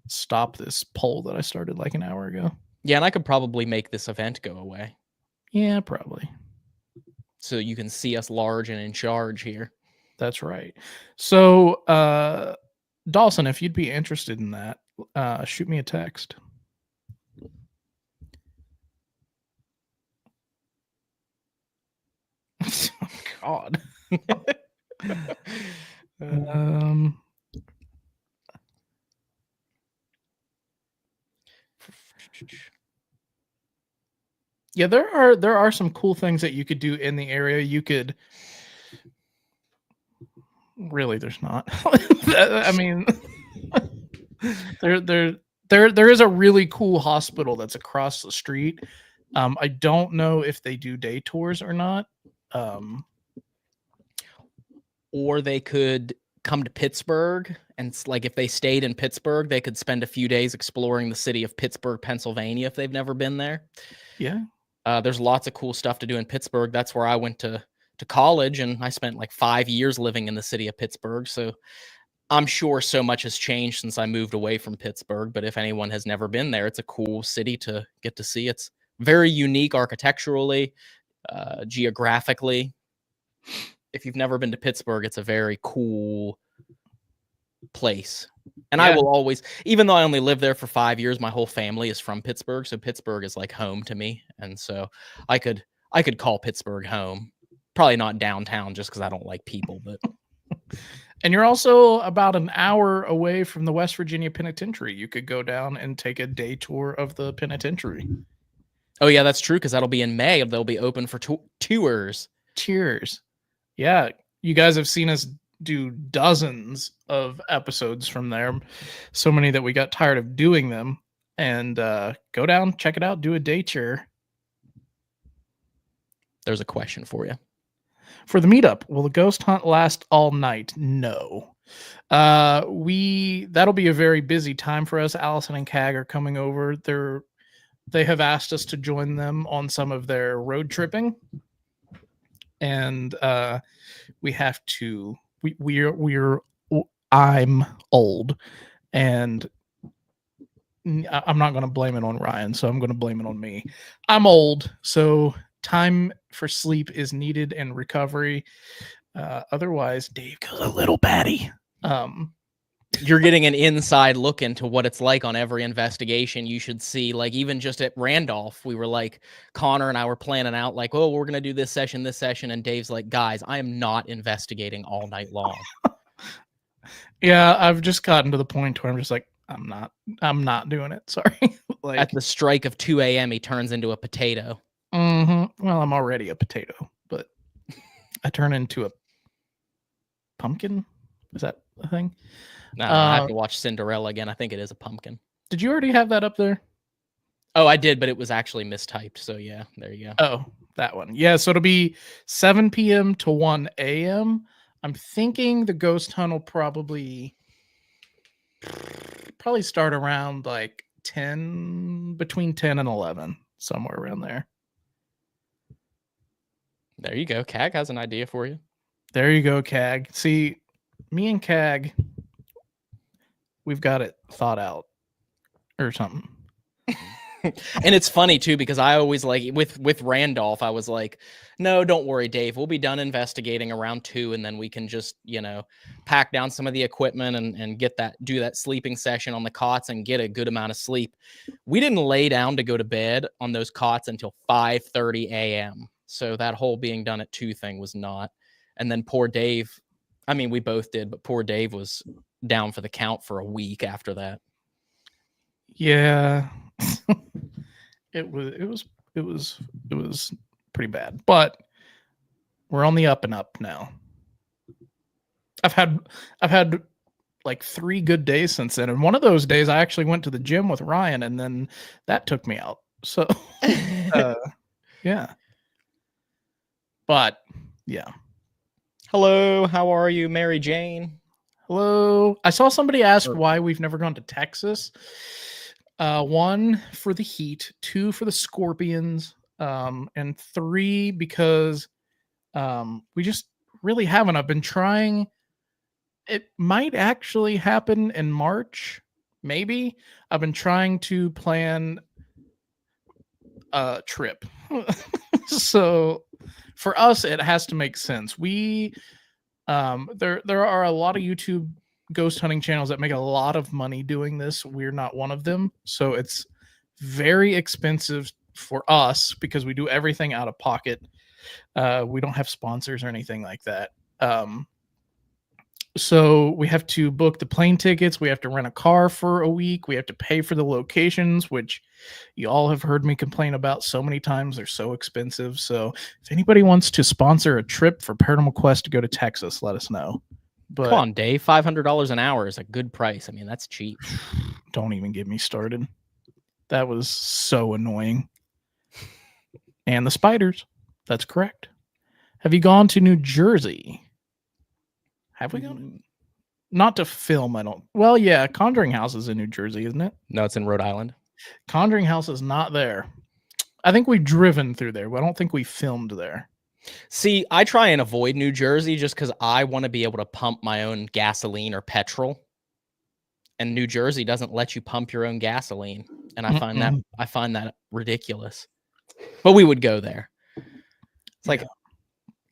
B: stop this poll that I started like an hour ago.
A: Yeah, and I could probably make this event go away.
B: Yeah, probably.
A: So you can see us large and in charge here.
B: That's right. So, Dawson, if you'd be interested in that, shoot me a text. Oh, God. Yeah, there are some cool things that you could do in the area. You could really, there's not. I mean, there is a really cool hospital that's across the street. I don't know if they do day tours or not.
A: Or they could come to Pittsburgh, and like if they stayed in Pittsburgh, they could spend a few days exploring the city of Pittsburgh, Pennsylvania, if they've never been there.
B: Yeah.
A: There's lots of cool stuff to do in Pittsburgh. That's where I went to college, and I spent like 5 years living in the city of Pittsburgh. So I'm sure so much has changed since I moved away from Pittsburgh. But if anyone has never been there, it's a cool city to get to see. It's very unique architecturally, geographically. If you've never been to Pittsburgh, it's a very cool place. And
B: Yeah.
A: I will always, even though I only lived there for 5 years, my whole family is from Pittsburgh. So Pittsburgh is like home to me. And so I could call Pittsburgh home. Probably not downtown just because I don't like people, but
B: And you're also about an hour away from the West Virginia Penitentiary. You could go down and take a day tour of the penitentiary.
A: oh yeah, that's true, because that'll be in May. They'll be open for tours.
B: Cheers. Yeah, you guys have seen us do dozens of episodes from there. So many that we got tired of doing them. And go down, check it out, do a day tour.
A: There's a question for you.
B: For the meetup, will the ghost hunt last all night? No. That'll be a very busy time for us. Allison and Cag are coming over. They have asked us to join them on some of their road tripping, and we have to. We're. I'm old, and I'm not going to blame it on Ryan, so I'm going to blame it on me. I'm old, so time for sleep is needed and recovery. Otherwise, Dave goes a little batty.
A: You're getting an inside look into what it's like on every investigation. You should see, like, even just at Randolph, we were like, Connor and I were planning out, like, oh, we're going to do this session. And Dave's like, guys, I am not investigating all night long.
B: Yeah, I've just gotten to the point where I'm just like, I'm not doing it. Sorry. Like,
A: at the strike of 2 a.m., he turns into a potato.
B: Well, I'm already a potato, but I turn into a pumpkin. Is that a thing?
A: No, I have to watch Cinderella again. I think it is a pumpkin.
B: Did you already have that up there?
A: Oh, I did, but it was actually mistyped. So yeah, there you go.
B: Oh, that one. Yeah, so it'll be 7 p.m. to 1 a.m. I'm thinking the ghost hunt will probably start around like 10, between 10 and 11, somewhere around there.
A: There you go. Cag has an idea for you.
B: There you go, Cag. See, me and Cag, we've got it thought out or something.
A: And it's funny too, because I always like with Randolph, I was like, no, don't worry, Dave. We'll be done investigating around 2, and then we can just, pack down some of the equipment and do that sleeping session on the cots and get a good amount of sleep. We didn't lay down to go to bed on those cots until 5:30 a.m. So that whole being done at 2 thing was not. And then poor Dave, I mean, we both did, but poor Dave was down for the count for a week after that.
B: Yeah. It was pretty bad, but we're on the up and up now. I've had like 3 good days since then, and one of those days I actually went to the gym with Ryan, and then that took me out. So yeah. But yeah.
A: Hello, how are you, Mary Jane?
B: Hello. I saw somebody ask why we've never gone to Texas. 1 for the heat, 2 for the scorpions, and 3 because we just really haven't. I've been trying. It might actually happen in March, maybe. I've been trying to plan a trip. So for us, it has to make sense. There are a lot of YouTube ghost hunting channels that make a lot of money doing this. We're not one of them, so it's very expensive for us because we do everything out of pocket. We don't have sponsors or anything like that. So we have to book the plane tickets, we have to rent a car for a week, we have to pay for the locations, which you all have heard me complain about so many times. They're so expensive. So if anybody wants to sponsor a trip for Paranormal Quest to go to Texas, let us know. But
A: come on, Dave. $500 an hour is a good price. I mean, that's cheap.
B: Don't even get me started. That was so annoying. And the spiders. That's correct. Have you gone to New Jersey? Have we gone? Not to film, I don't. Well, yeah, Conjuring House is in New Jersey, isn't it?
A: No, it's in Rhode Island.
B: Conjuring House is not there. I think we've driven through there, but I don't think we filmed there.
A: See, I try and avoid New Jersey just because I want to be able to pump my own gasoline or petrol. And New Jersey doesn't let you pump your own gasoline. And I find that ridiculous. But we would go there. It's like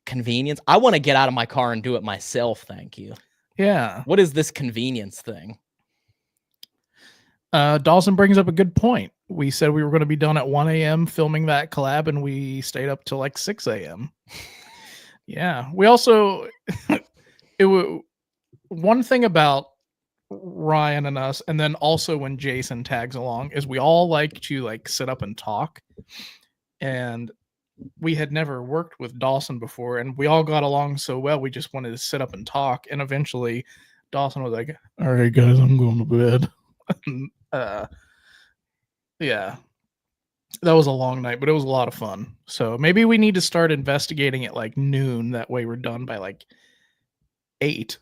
A: convenience. I want to get out of my car and do it myself, thank you.
B: Yeah.
A: What is this convenience thing?
B: Dawson brings up a good point. We said we were going to be done at 1 a.m. filming that collab, and we stayed up till like 6 a.m. Yeah. We also, one thing about Ryan and us, and then also when Jason tags along, is we all like to like sit up and talk. And we had never worked with Dawson before, and we all got along so well, we just wanted to sit up and talk. And eventually Dawson was like, all right, guys, I'm going to bed. Yeah. That was a long night, but it was a lot of fun. So maybe we need to start investigating at like noon. That way we're done by like 8.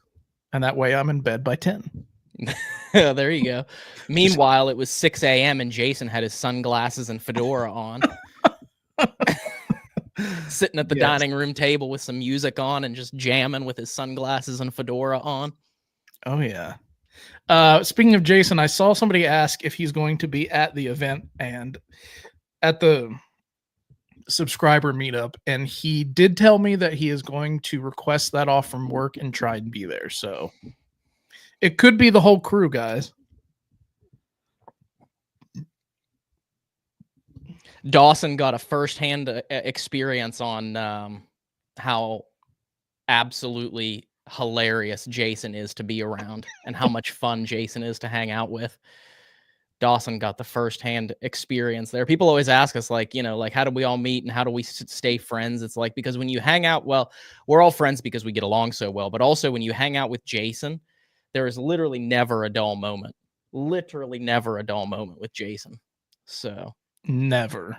B: And that way I'm in bed by 10.
A: There you go. Meanwhile, it was 6 a.m. and Jason had his sunglasses and fedora on, sitting at the
B: Yes.
A: dining room table with some music on and just jamming with his sunglasses and fedora on.
B: Oh, yeah. Speaking of Jason, I saw somebody ask if he's going to be at the event and at the subscriber meetup, and he did tell me that he is going to request that off from work and try and be there. So it could be the whole crew, guys.
A: Dawson got a firsthand experience on how absolutely hilarious Jason is to be around and how much fun Jason is to hang out with. Dawson got the firsthand experience there. People always ask us, like, you know, like, how do we all meet and how do we stay friends? It's like, because when you hang out, well, we're all friends because we get along so well, but also when you hang out with Jason, there is literally never a dull moment. Literally never a dull moment with Jason. So
B: Never.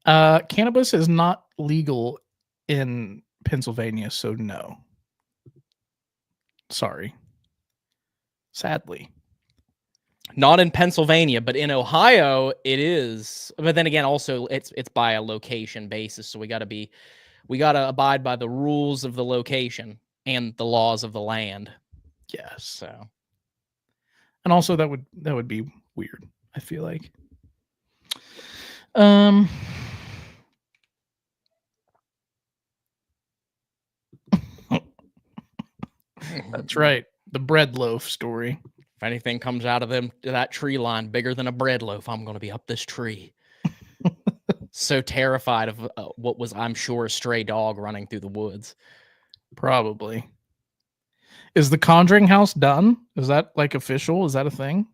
B: Cannabis is not legal in Pennsylvania, so no. Sorry. Sadly.
A: not in Pennsylvania, but in Ohio it is. But then again, also it's by a location basis, so we got to abide by the rules of the location and the laws of the land.
B: Yes.
A: So,
B: and also that would be weird, I feel like. That's right. The bread loaf story.
A: if anything comes out of that tree line bigger than a bread loaf, I'm going to be up this tree. So terrified of what was, I'm sure, a stray dog running through the woods.
B: Probably. Is the Conjuring house done? Is that like official? Is that a thing?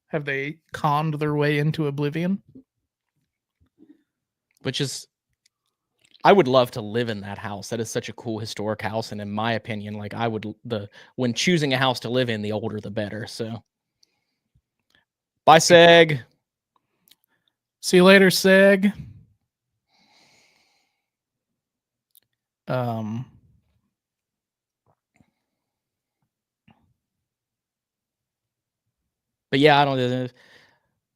B: Have they conned their way into oblivion?
A: Which is, I would love to live in that house. That is such a cool historic house, and in my opinion, like when choosing a house to live in, the older the better. So, bye, Seg.
B: See you later, Seg.
A: But yeah, I don't know.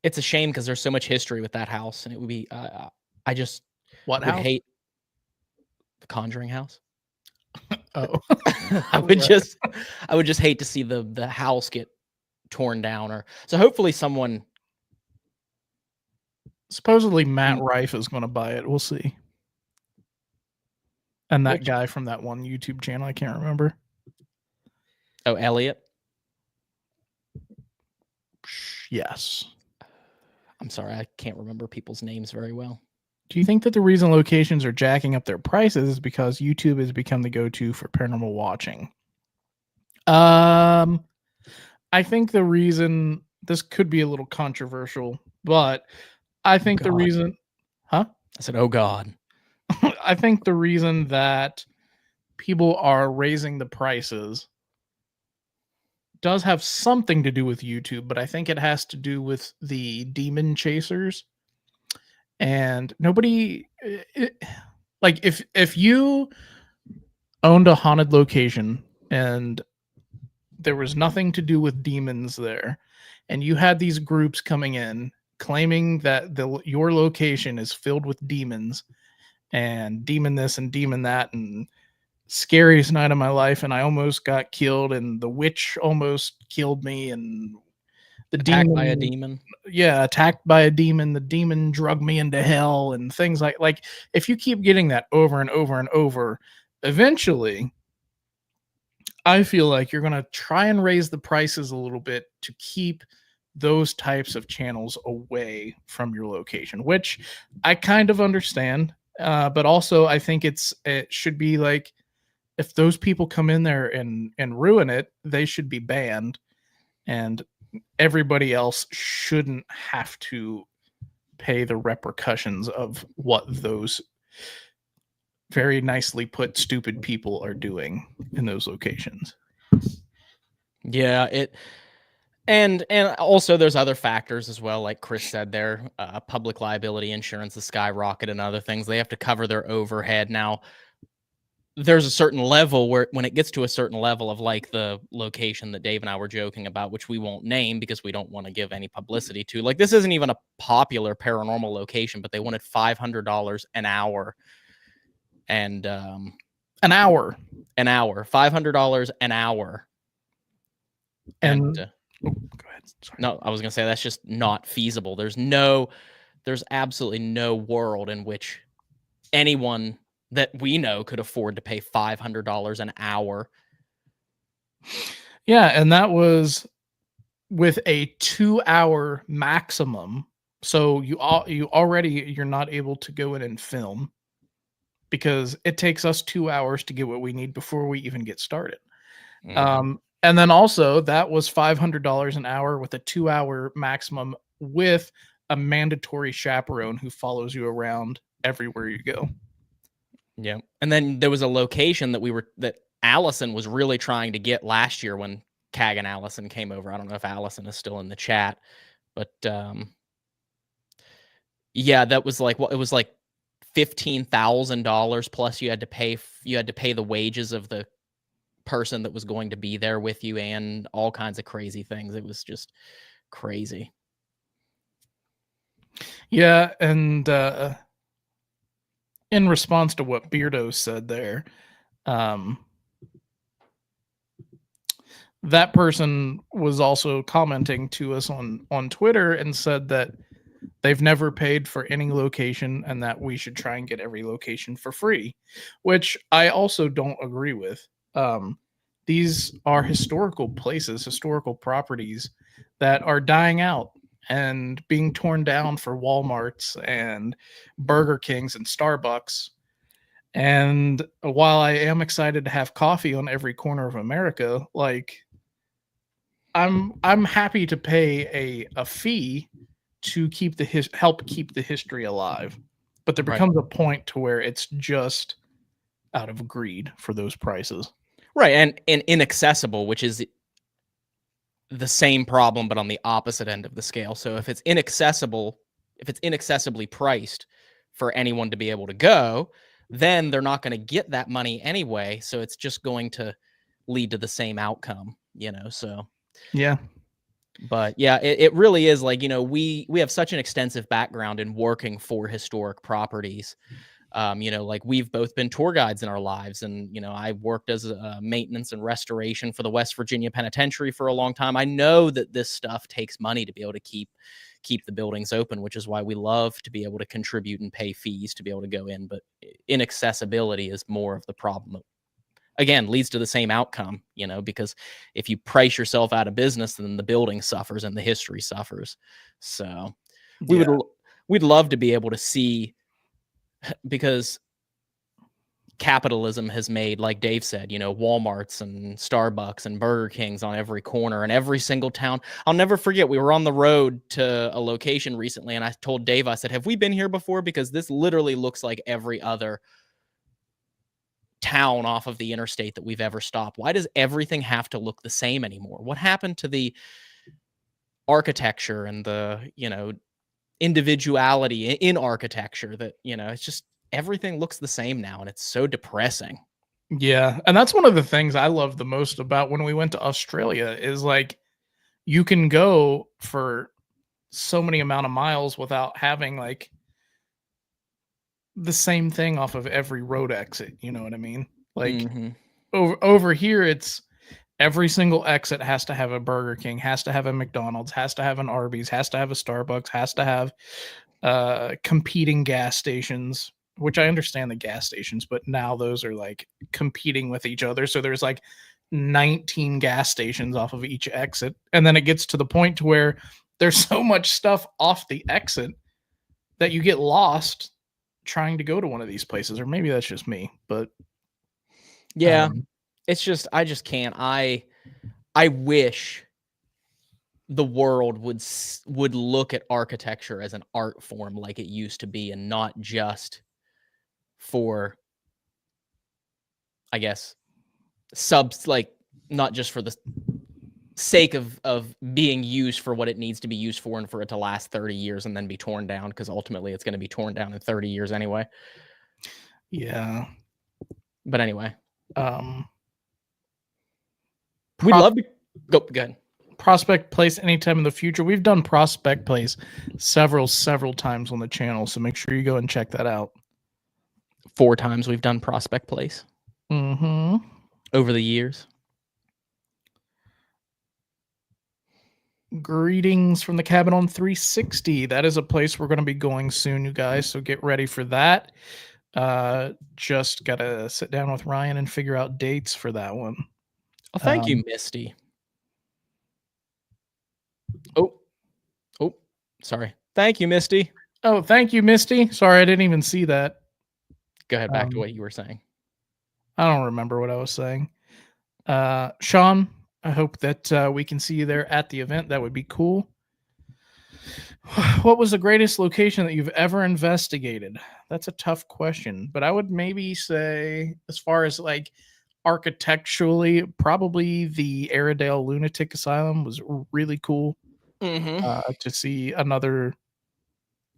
A: It's a shame because there's so much history with that house, and it would be. I just
B: what
A: would
B: house?
A: hate the Conjuring house.
B: Oh,
A: I would just hate to see the house get torn down, or so. Hopefully, someone.
B: Supposedly, Matt Rife is going to buy it. We'll see. And that guy from that one YouTube channel, I can't remember.
A: Oh, Elliot.
B: Yes.
A: I'm sorry, I can't remember people's names very well.
B: Do you think that the reason locations are jacking up their prices is because YouTube has become the go-to for paranormal watching? I think the reason, this could be a little controversial, but I think the reason, huh?
A: I said, oh God.
B: I think the reason that people are raising the prices does have something to do with YouTube, but I think it has to do with the demon chasers. And nobody, like if you owned a haunted location and there was nothing to do with demons there, and you had these groups coming in claiming that your location is filled with demons and demon this and demon that and scariest night of my life, and I almost got killed, and the witch almost killed me, and the
A: attacked by a demon.
B: Yeah, attacked by a demon. The demon drugged me into hell, and things like if you keep getting that over and over and over, eventually, I feel like you're gonna try and raise the prices a little bit to keep those types of channels away from your location, which I kind of understand. But also, I think it should be like, if those people come in there and ruin it, they should be banned, and everybody else shouldn't have to pay the repercussions of what those very nicely put stupid people are doing in those locations.
A: Yeah, And also there's other factors as well, like Chris said there, public liability insurance, the skyrocket, and other things. They have to cover their overhead. Now, there's a certain level where when it gets to a certain level of like the location that Dave and I were joking about, which we won't name because we don't want to give any publicity to. Like, this isn't even a popular paranormal location, but they wanted $500 an hour. And
B: An hour.
A: $500 an hour.
B: And
A: go
B: ahead. Sorry.
A: No, I was gonna say that's just not feasible. There's absolutely no world in which anyone that we know could afford to pay $500 an hour.
B: Yeah, and that was with a 2-hour maximum. So you're not able to go in and film because it takes us 2 hours to get what we need before we even get started.
A: Mhm.
B: And then also that was $500 an hour with a 2-hour maximum with a mandatory chaperone who follows you around everywhere you go.
A: Yeah. And then there was a location that Allison was really trying to get last year when Cag and Allison came over. I don't know if Allison is still in the chat, but yeah, that was like, well, it was like $15,000 plus you had to pay the wages of the person that was going to be there with you and all kinds of crazy things. It was just crazy.
B: Yeah, and in response to what Beardo said there, that person was also commenting to us on Twitter and said that they've never paid for any location and that we should try and get every location for free, which I also don't agree with. These are historical places, historical properties that are dying out and being torn down for Walmarts and Burger Kings and Starbucks. And while I am excited to have coffee on every corner of America, like I'm happy to pay a fee to keep help keep the history alive. But there
A: Right.
B: becomes a point to where it's just out of greed for those prices.
A: Right. And inaccessible, which is the same problem, but on the opposite end of the scale. So if it's inaccessible, if it's inaccessibly priced for anyone to be able to go, then they're not going to get that money anyway. So it's just going to lead to the same outcome, so.
B: Yeah.
A: But yeah, it really is like, we have such an extensive background in working for historic properties. Like we've both been tour guides in our lives, and I worked as maintenance and restoration for the West Virginia Penitentiary for a long time. I know that this stuff takes money to be able to keep the buildings open, which is why we love to be able to contribute and pay fees to be able to go in. But inaccessibility is more of the problem. Again, leads to the same outcome, because if you price yourself out of business, then the building suffers and the history suffers. So we'd love to be able to see, because capitalism has made, like Dave said, Walmarts and Starbucks and Burger Kings on every corner and every single town. I'll never forget, we were on the road to a location recently, and I told Dave, I said, have we been here before? Because this literally looks like every other town off of the interstate that we've ever stopped. Why does everything have to look the same anymore? What happened to the architecture and the, individuality in architecture that, it's just everything looks the same now, and it's so depressing.
B: Yeah. And that's one of the things I love the most about when we went to Australia is like you can go for so many amount of miles without having like the same thing off of every road exit. You know what I mean? Like over here, it's every single exit has to have a Burger King, has to have a McDonald's, has to have an Arby's, has to have a Starbucks, has to have competing gas stations, which I understand the gas stations, but now those are like competing with each other. So there's like 19 gas stations off of each exit. And then it gets to the point to where there's so much stuff off the exit that you get lost trying to go to one of these places. Or maybe that's just me, but
A: yeah, it's just, I just can't. I wish the world would look at architecture as an art form like it used to be, and not just for, I guess, not just for the sake of being used for what it needs to be used for, and for it to last 30 years and then be torn down, because ultimately it's going to be torn down in 30 years anyway.
B: Yeah.
A: But anyway,
B: Um,
A: we'd love to go good.
B: Prospect Place anytime in the future. We've done Prospect Place several times on the channel, so make sure you go and check that out.
A: 4 times we've done Prospect Place over the years.
B: Greetings from the cabin on 360. That is a place we're going to be going soon, you guys, so get ready for that. Just gotta sit down with Ryan and figure out dates for that one.
A: Oh, thank you, Misty. Oh, sorry. Thank you, Misty.
B: Oh, thank you, Misty. Sorry, I didn't even see that.
A: Go ahead, back to what you were saying.
B: I don't remember what I was saying. Sean, I hope that we can see you there at the event. That would be cool. What was the greatest location that you've ever investigated? That's a tough question, but I would maybe say, as far as like architecturally, probably the Airedale Lunatic Asylum was really cool to see another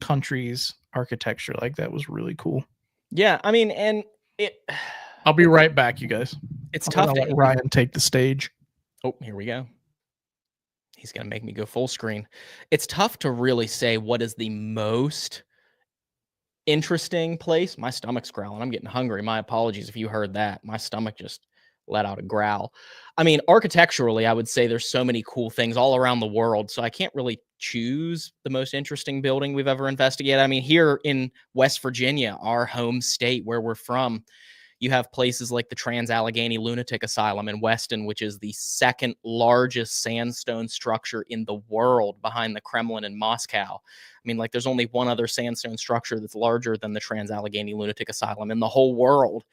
B: country's architecture like that. Was really cool.
A: Yeah, I mean, and
B: I'll be right back, you guys.
A: It's tough to
B: let Ryan take the stage.
A: Oh, here we go. He's going to make me go full screen. It's tough to really say what is the most interesting place. My stomach's growling. I'm getting hungry. My apologies if you heard that. My stomach just let out a growl. I mean, architecturally, I would say there's so many cool things all around the world, so I can't really choose the most interesting building we've ever investigated. I mean, here in West Virginia, our home state where we're from, you have places like the Trans-Allegheny Lunatic Asylum in Weston, which is the second largest sandstone structure in the world behind the Kremlin in Moscow. I mean, like, there's only one other sandstone structure that's larger than the Trans-Allegheny Lunatic Asylum in the whole world.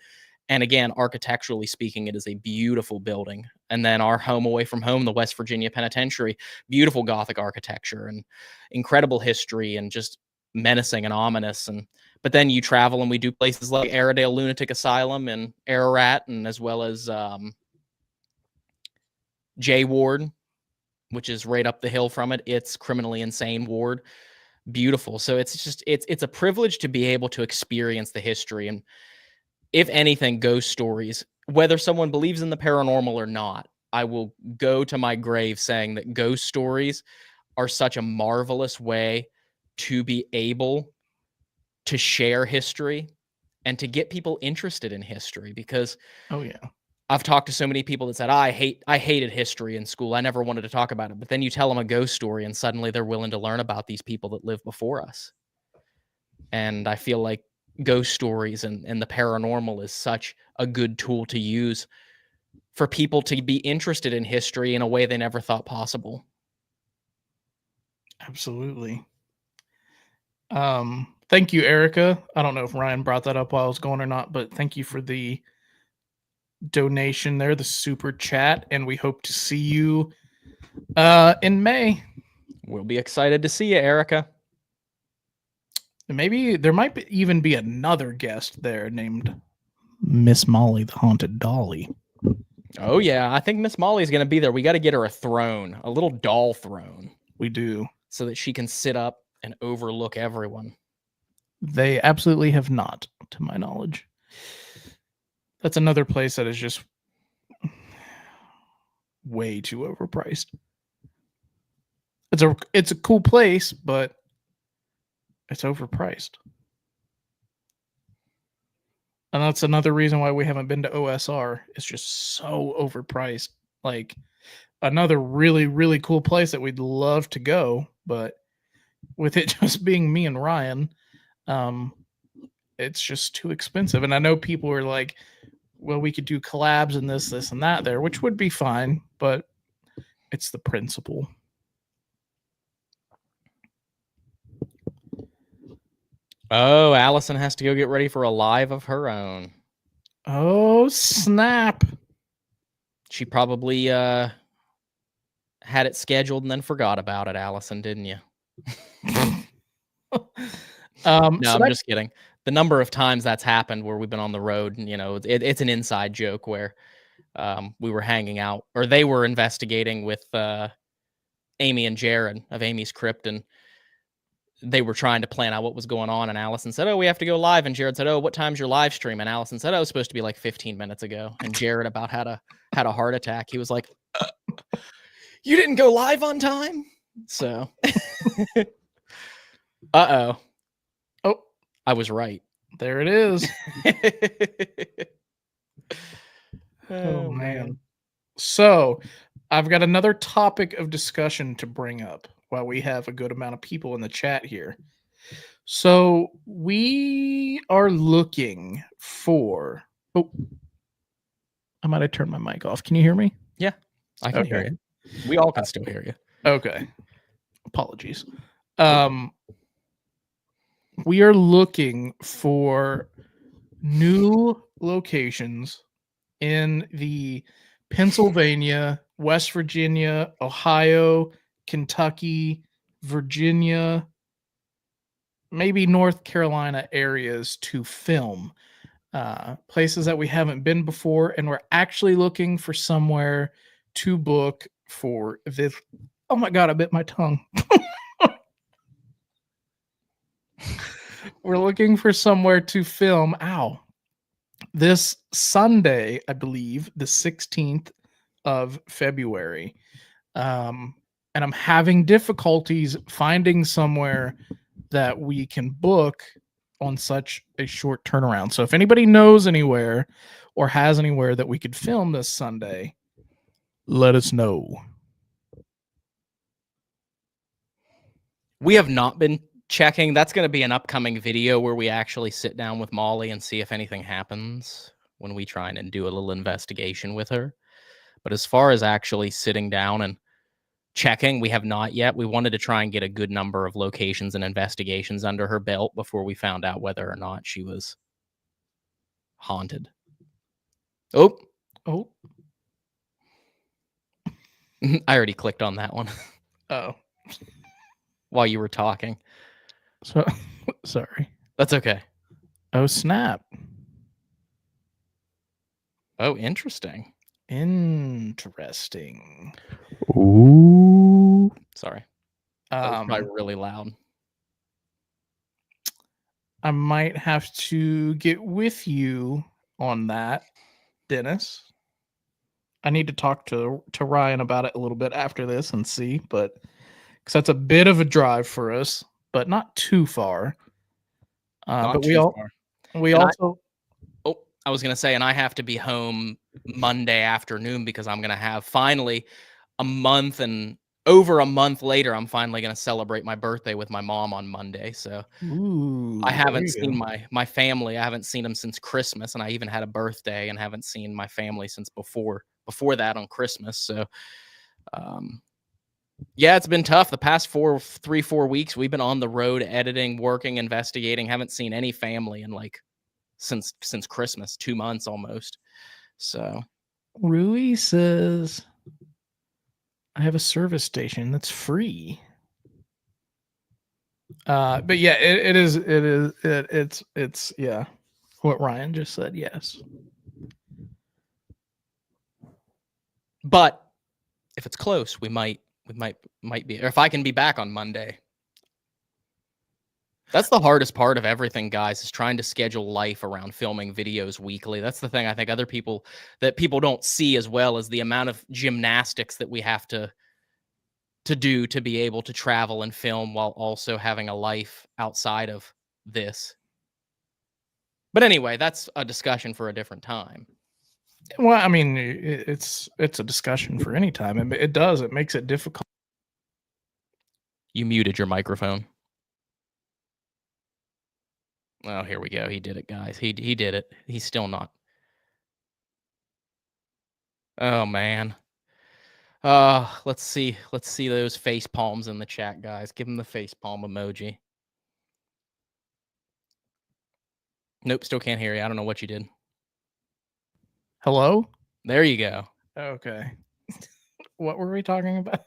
A: And again, architecturally speaking, it is a beautiful building. And then our home away from home, the West Virginia Penitentiary, beautiful Gothic architecture and incredible history and just menacing and ominous. But then you travel and we do places like Airedale Lunatic Asylum and Ararat, and as well as J Ward, which is right up the hill from it. It's criminally insane ward. Beautiful. So it's a privilege to be able to experience the history. And if anything, ghost stories, whether someone believes in the paranormal or not, I will go to my grave saying that ghost stories are such a marvelous way to be able to share history and to get people interested in history. Because I've talked to so many people that said, I hated history in school. I never wanted to talk about it. But then you tell them a ghost story and suddenly they're willing to learn about these people that lived before us. And I feel like ghost stories and the paranormal is such a good tool to use for people to be interested in history in a way they never thought possible.
B: Absolutely. Thank you, Erica. I don't know if Ryan brought that up while I was going or not, but thank you for the donation there, the super chat, and we hope to see you in May.
A: We'll be excited to see you, Erica.
B: Maybe there might even be another guest there named Miss Molly, the Haunted Dolly.
A: Oh, yeah. I think Miss Molly's going to be there. We got to get her a throne, a little doll throne.
B: We do.
A: So that she can sit up and overlook everyone.
B: They absolutely have not, to my knowledge. That's another place that is just way too overpriced. It's a cool place, but it's overpriced. And that's another reason why we haven't been to OSR. It's just so overpriced. Like, another really, really cool place that we'd love to go, but with it just being me and Ryan, it's just too expensive. And I know people are like, well, we could do collabs and this, and that there, which would be fine, but it's the principle.
A: Oh, Allison has to go get ready for a live of her own.
B: Oh, snap.
A: She probably had it scheduled and then forgot about it, Allison, didn't you? No, I'm just kidding. The number of times that's happened where we've been on the road, and it's an inside joke where we were hanging out, or they were investigating with Amy and Jared of Amy's Crypt, and they were trying to plan out what was going on. And Allison said, "Oh, we have to go live." And Jared said, "Oh, what time's your live stream?" And Allison said, "Oh, it was supposed to be like 15 minutes ago." And Jared about had a heart attack. He was like, "You didn't go live on time?" So, oh, I was right.
B: There it is.
A: Oh
B: man. So, I've got another topic of discussion to bring up while we have a good amount of people in the chat here. So, we are looking for. Oh, I might have turned my mic off. Can you hear me?
A: Yeah, I can hear you. We all can still hear you.
B: Okay. Apologies. We are looking for new locations in the Pennsylvania, West Virginia, Ohio, Kentucky, Virginia, maybe North Carolina areas to film. Places that we haven't been before, and we're actually looking for somewhere to book for this. Oh my God, I bit my tongue. We're looking for somewhere to film. Ow. This Sunday, I believe, the 16th of February. And I'm having difficulties finding somewhere that we can book on such a short turnaround. So if anybody knows anywhere or has anywhere that we could film this Sunday, let us know.
A: We have not been checking. That's going to be an upcoming video where we actually sit down with Molly and see if anything happens when we try and do a little investigation with her. But as far as actually sitting down and checking, we have not yet. We wanted to try and get a good number of locations and investigations under her belt before we found out whether or not she was haunted. Oh. I already clicked on that one.
B: Oh.
A: While you were talking.
B: So sorry.
A: That's okay.
B: Oh, snap.
A: Oh, interesting.
B: Interesting.
A: Ooh. Sorry. That was probably really loud.
B: I might have to get with you on that, Dennis. I need to talk to Ryan about it a little bit after this and see, but because that's a bit of a drive for us, but not too far. But we also.
A: I was gonna say, and I have to be home Monday afternoon because I'm gonna have finally over a month later. I'm finally gonna celebrate my birthday with my mom on Monday. So I haven't seen my family. I haven't seen them since Christmas, and I even had a birthday and haven't seen my family since before that on Christmas. So, yeah, it's been tough. The past 4 weeks, we've been on the road, editing, working, investigating. Haven't seen any family in since Christmas, 2 months almost. So,
B: Rui says, "I have a service station that's free." But yeah, it's yeah, what Ryan just said. Yes,
A: but if it's close, we might be, or if I can be back on Monday. That's the hardest part of everything, guys, is trying to schedule life around filming videos weekly. That's the thing I think people don't see as well, as the amount of gymnastics that we have to do to be able to travel and film while also having a life outside of this. But anyway, that's a discussion for a different time.
B: Well, I mean, it's a discussion for any time, and it makes it difficult.
A: You muted your microphone. Oh, here we go. He did it, guys. He did it. He's still not. Oh man. Let's see those face palms in the chat, guys. Give him the face palm emoji. Nope, still can't hear you. I don't know what you did.
B: Hello?
A: There you go.
B: Okay. What were we talking about?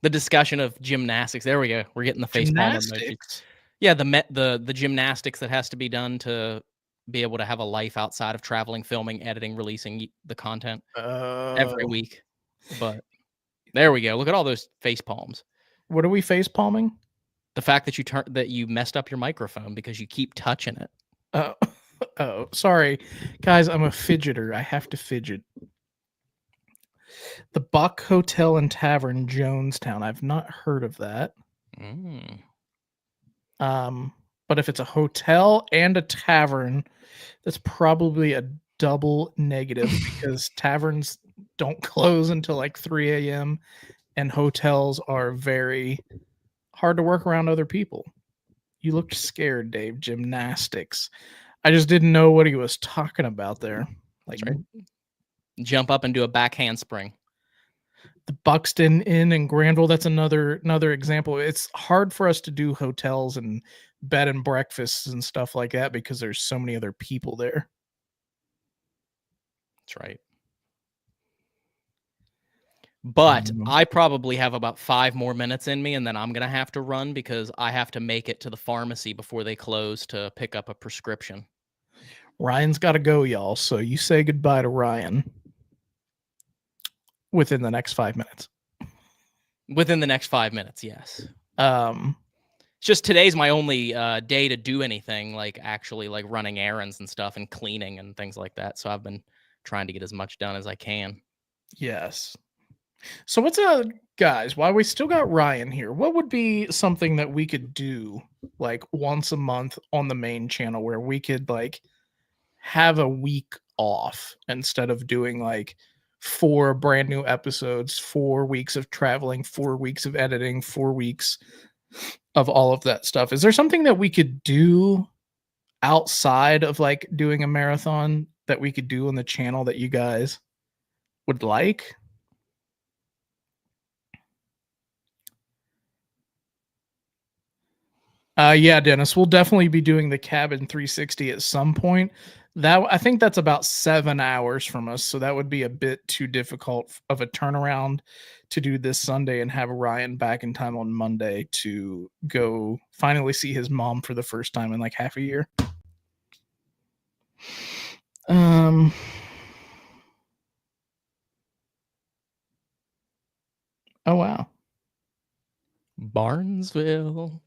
A: The discussion of gymnastics. There we go. We're getting the face palm emoji. Yeah, the gymnastics that has to be done to be able to have a life outside of traveling, filming, editing, releasing the content every
B: Oh,
A: week. But there we go. Look at all those face palms.
B: what are we face palming?
A: The fact that you messed up your microphone because you keep touching it.
B: Oh, oh, sorry, guys. I'm a fidgeter. I have to fidget. The Buck Hotel and Tavern, Jonestown. I've not heard of that.
A: Mm.
B: But if it's a hotel and a tavern, that's probably a double negative because taverns don't close until like 3 a.m. and hotels are very hard to work around other people. You looked scared, Dave. Gymnastics. I just didn't know what he was talking about there. Like
A: That's right. Jump up and do a back handspring.
B: the Buxton Inn in Granville. That's another example. It's hard for us to do hotels and bed and breakfasts and stuff like that because there's so many other people there.
A: That's right. But I probably have about 5 more minutes in me, and then I'm going to have to run because I have to make it to the pharmacy before they close to pick up a prescription.
B: Ryan's got to go, y'all. So you say goodbye to Ryan within the next 5 minutes.
A: Within the next 5 minutes, yes.
B: It's
A: just today's my only day to do anything, like actually like running errands and stuff and cleaning and things like that. So I've been trying to get as much done as I can.
B: Yes. So what's guys, while we still got Ryan here, what would be something that we could do like once a month on the main channel where we could like have a week off instead of doing like 4 brand new episodes, 4 weeks of traveling, 4 weeks of editing, 4 weeks of all of that stuff? Is there something that we could do outside of like doing a marathon that we could do on the channel that you guys would like? Yeah, Dennis, we'll definitely be doing the Cabin 360 at some point. That I think that's about 7 hours from us, so that would be a bit too difficult of a turnaround to do this Sunday and have Ryan back in time on Monday to go finally see his mom for the first time in like half a year. Oh wow.
A: Barnesville.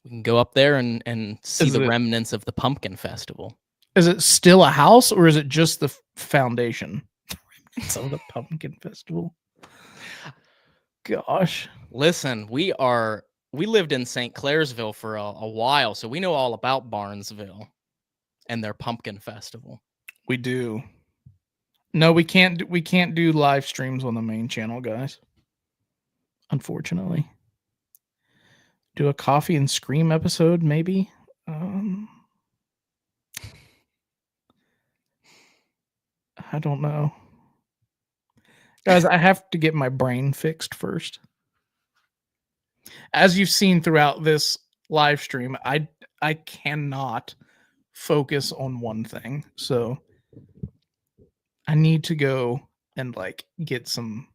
A: We can go up there and see the remnants of the pumpkin festival.
B: Is it still a house or is it just the foundation? Of the pumpkin festival. Gosh.
A: Listen, we lived in St. Clairsville for a while, so we know all about Barnesville and their pumpkin festival.
B: We do. No, we can't do live streams on the main channel, guys. Unfortunately. Do a Coffee and Scream episode, maybe. I don't know. Guys, I have to get my brain fixed first. As you've seen throughout this live stream, I cannot focus on one thing. So I need to go and like get some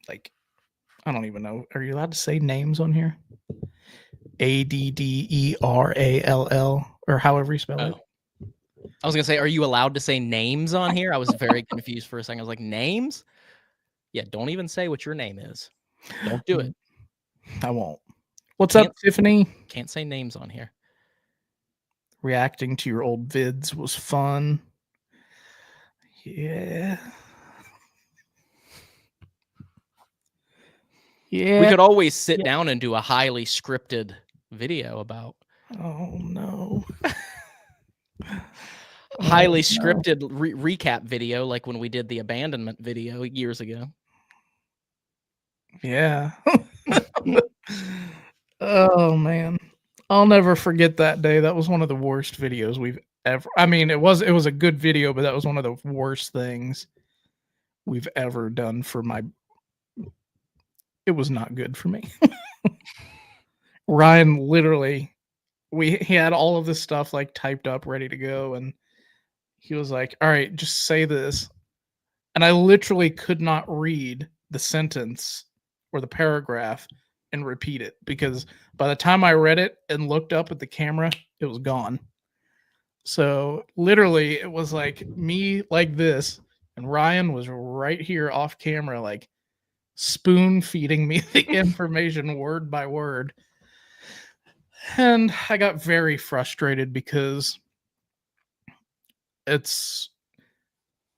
B: like I don't even know. Are you allowed to say names on here? ADDERALL or however you spell it.
A: I was gonna say, are you allowed to say names on here? I was very confused for a second. I was like, names? Yeah, don't even say what your name is. Don't do it.
B: I won't. What's up, Tiffany?
A: Can't say names on here.
B: Reacting to your old vids was fun. Yeah. Yeah.
A: We could always sit down and do a highly scripted video about.
B: Oh no.
A: Highly scripted recap video, like when we did the abandonment video years ago.
B: Yeah. Oh man. I'll never forget that day. That was one of the worst videos we've ever. I mean, it was a good video, but that was one of the worst things we've ever done for my. It was not good for me. Ryan literally, he had all of this stuff like typed up, ready to go, and he was like, "All right, just say this," and I literally could not read the sentence or the paragraph and repeat it because by the time I read it and looked up at the camera, it was gone. So literally it was like me like this, and Ryan was right here off camera, like spoon feeding me the information word by word. And I got very frustrated because it's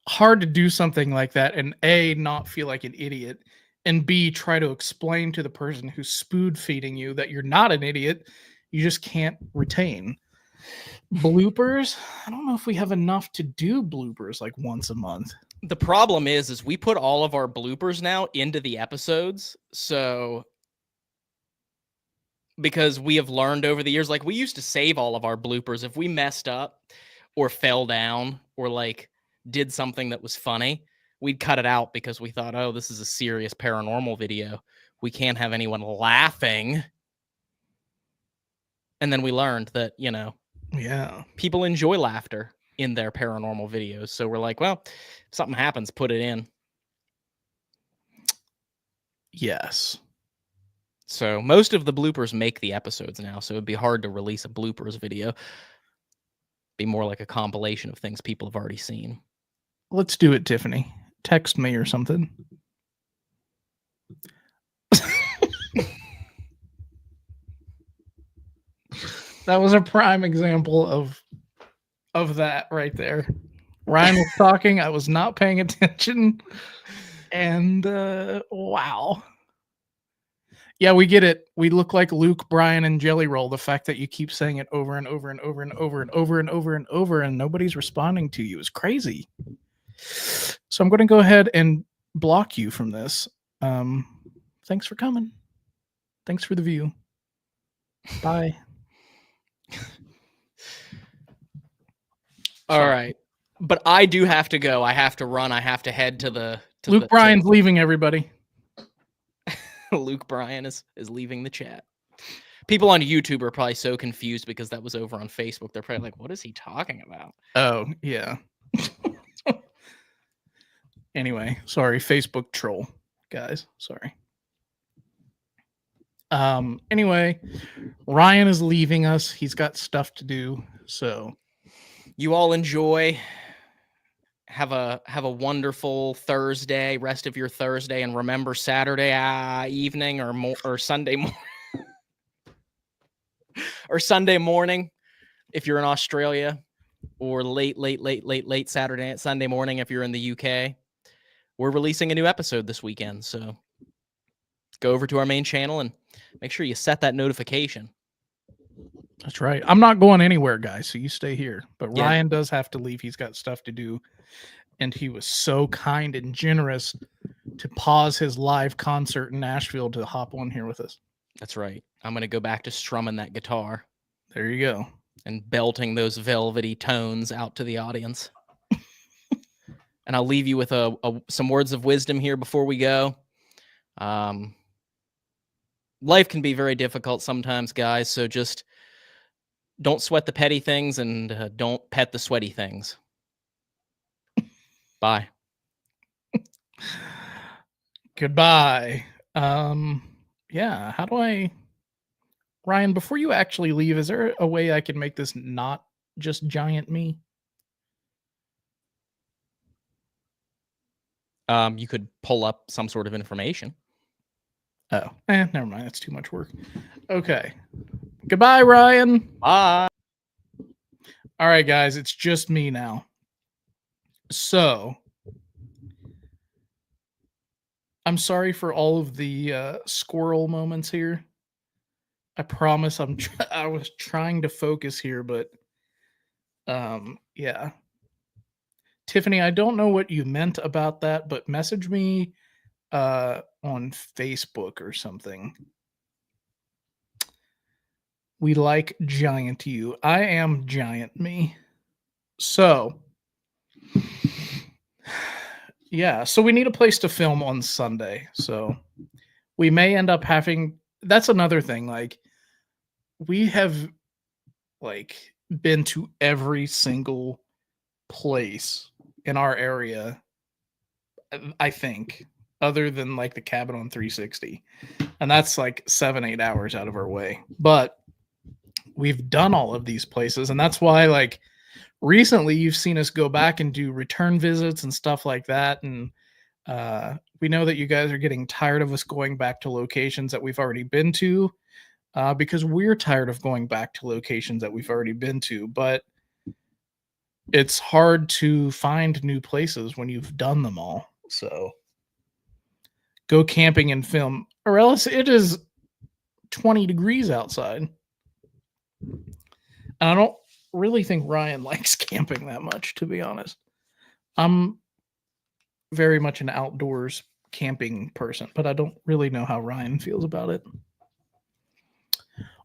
B: hard to do something like that and A, not feel like an idiot, and B, try to explain to the person who's spoon feeding you that you're not an idiot. You just can't retain. Bloopers, I don't know if we have enough to do bloopers like once a month.
A: The problem is we put all of our bloopers now into the episodes. So because we have learned over the years, like we used to save all of our bloopers. If we messed up or fell down or like did something that was funny, we'd cut it out because we thought, oh, this is a serious paranormal video. We can't have anyone laughing. And then we learned that, you know,
B: Yeah.
A: people enjoy laughter in their paranormal videos. So we're like, well, if something happens, put it in.
B: Yes.
A: So most of the bloopers make the episodes now. So it'd be hard to release a bloopers video. Be more like a compilation of things people have already seen.
B: Let's do it, Tiffany. Text me or something. That was a prime example of that right there. Ryan was talking, I was not paying attention, and wow. Yeah, we get it. We look like Luke, Brian, and Jelly Roll. The fact that you keep saying it over and over and over and over and over and over and over, and nobody's responding to you is crazy. So I'm going to go ahead and block you from this. Thanks for coming. Thanks for the view. Bye.
A: All right. But I do have to go. I have to run. I have to head to the...
B: Luke Bryan's leaving, everybody.
A: Luke Bryan is leaving the chat. People on YouTube are probably so confused because that was over on Facebook. They're probably like, what is he talking about?
B: Oh, yeah. Anyway, sorry, Facebook troll, guys. Sorry. Anyway, Ryan is leaving us. He's got stuff to do. So
A: you all enjoy. Have a wonderful Thursday, rest of your Thursday, and remember Saturday evening or Sunday morning or Sunday morning if you're in Australia, or late Sunday morning if you're in the UK. We're releasing a new episode this weekend, so go over to our main channel and make sure you set that notification.
B: That's right. I'm not going anywhere, guys, so you stay here. But
A: Yeah.
B: Ryan does have to leave. He's got stuff to do. And he was so kind and generous to pause his live concert in Nashville to hop on here with us.
A: That's right. I'm going to go back to strumming that guitar.
B: There you go.
A: And belting those velvety tones out to the audience. And I'll leave you with some words of wisdom here before we go. Life can be very difficult sometimes, guys, so just don't sweat the petty things and don't pet the sweaty things. Bye.
B: Goodbye. Yeah, how do I... Ryan, before you actually leave, is there a way I can make this not just giant me?
A: You could pull up some sort of information.
B: Oh, never mind. That's too much work. Okay. Goodbye, Ryan.
A: Bye.
B: All right, guys. It's just me now. So, I'm sorry for all of the squirrel moments here. I promise I was trying to focus here, but yeah. Tiffany, I don't know what you meant about that, but message me on Facebook or something. We like giant you. I am giant me. So, yeah, so we need a place to film on Sunday. So we may end up having, that's another thing. Like, we have like been to every single place in our area, I think, other than like the cabin on 360. And that's like 7-8 hours out of our way. But we've done all of these places, and that's why, like, recently you've seen us go back and do return visits and stuff like that. And we know that you guys are getting tired of us going back to locations that we've already been to, because we're tired of going back to locations that we've already been to. But it's hard to find new places when you've done them all. So go camping and film, or else it is 20 degrees outside. And I don't really think Ryan likes camping that much, to be honest. I'm very much an outdoors camping person, but I don't really know how Ryan feels about it.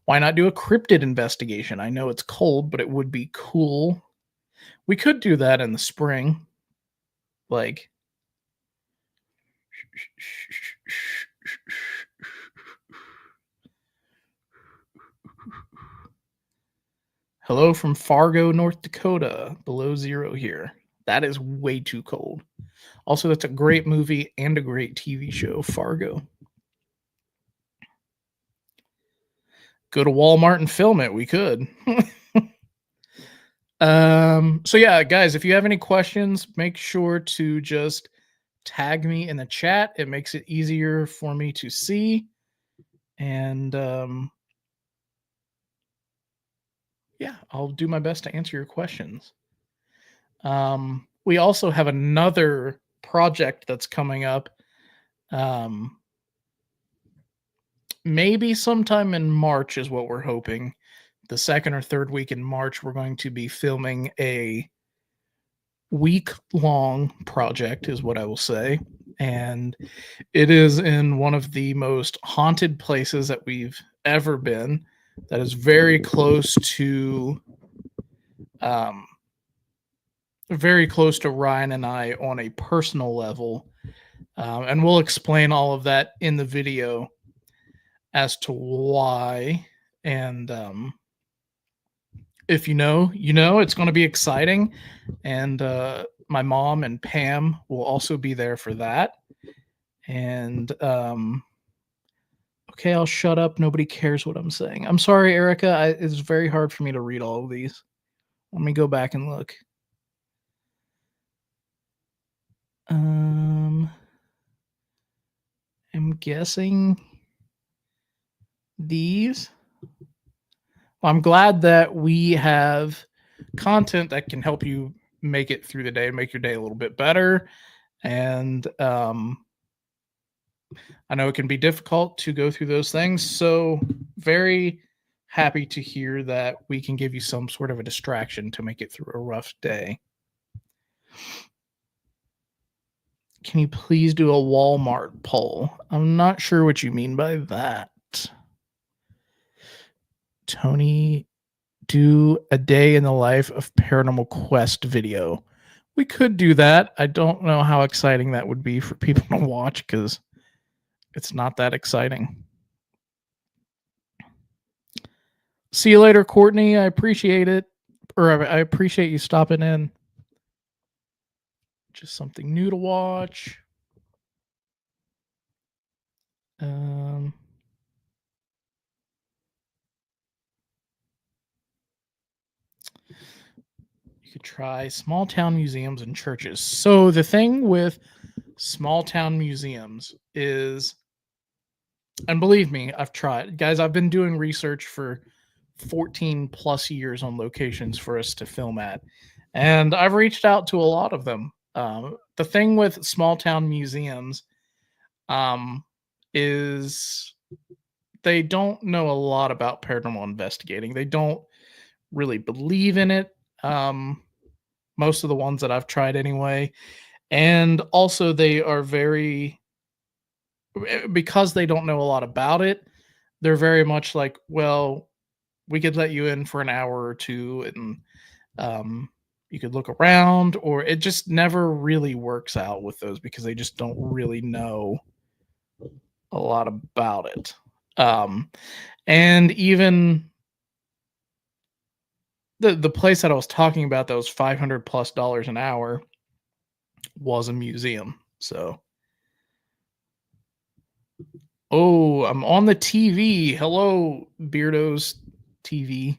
B: Why not do a cryptid investigation? I know it's cold, but it would be cool. We could do that in the spring. Like, hello from Fargo, North Dakota. Below zero here. That is way too cold. Also, that's a great movie and a great TV show, Fargo. Go to Walmart and film it. We could. So yeah, guys, if you have any questions, make sure to just tag me in the chat. It makes it easier for me to see. And yeah, I'll do my best to answer your questions. We also have another project that's coming up. Maybe sometime in March is what we're hoping. The second or third week in March, we're going to be filming a week-long project, is what I will say. And it is in one of the most haunted places that we've ever been. That is very close to Ryan and I on a personal level. And we'll explain all of that in the video as to why. And if you know, it's going to be exciting. And my mom and Pam will also be there for that. And okay, I'll shut up. Nobody cares what I'm saying. I'm sorry, Erica. It's very hard for me to read all of these. Let me go back and look. I'm guessing these. Well, I'm glad that we have content that can help you make it through the day, make your day a little bit better. And I know it can be difficult to go through those things. So very happy to hear that we can give you some sort of a distraction to make it through a rough day. Can you please do a Walmart poll? I'm not sure what you mean by that. Tony, do a day in the life of Paranormal Quest video. We could do that. I don't know how exciting that would be for people to watch because it's not that exciting. See you later, Courtney. I appreciate it. Or I appreciate you stopping in. Just something new to watch. You could try small town museums and churches. So the thing with small town museums is, and believe me, I've tried. Guys, I've been doing research for 14 plus years on locations for us to film at. And I've reached out to a lot of them. The thing with small town museums is they don't know a lot about paranormal investigating. They don't really believe in it. Most of the ones that I've tried anyway. And also they are because they don't know a lot about it, they're very much like, well, we could let you in for an hour or two and you could look around, or it just never really works out with those because they just don't really know a lot about it. And even the place that I was talking about that was $500+ an hour was a museum. So, oh, I'm on the TV. Hello, Beardo's TV.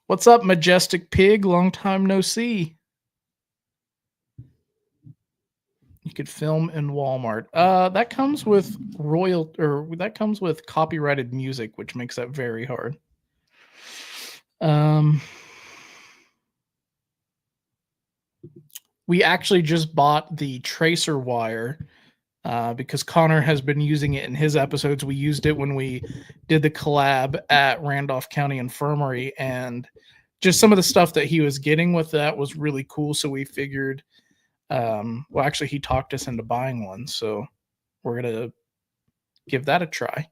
B: What's up, Majestic Pig? Long time no see. You could film in Walmart. That comes with that comes with copyrighted music, which makes that very hard. We actually just bought the tracer wire because Connor has been using it in his episodes. We used it when we did the collab at Randolph County Infirmary, and just some of the stuff that he was getting with that was really cool. So we figured, well, actually, he talked us into buying one. So we're going to give that a try.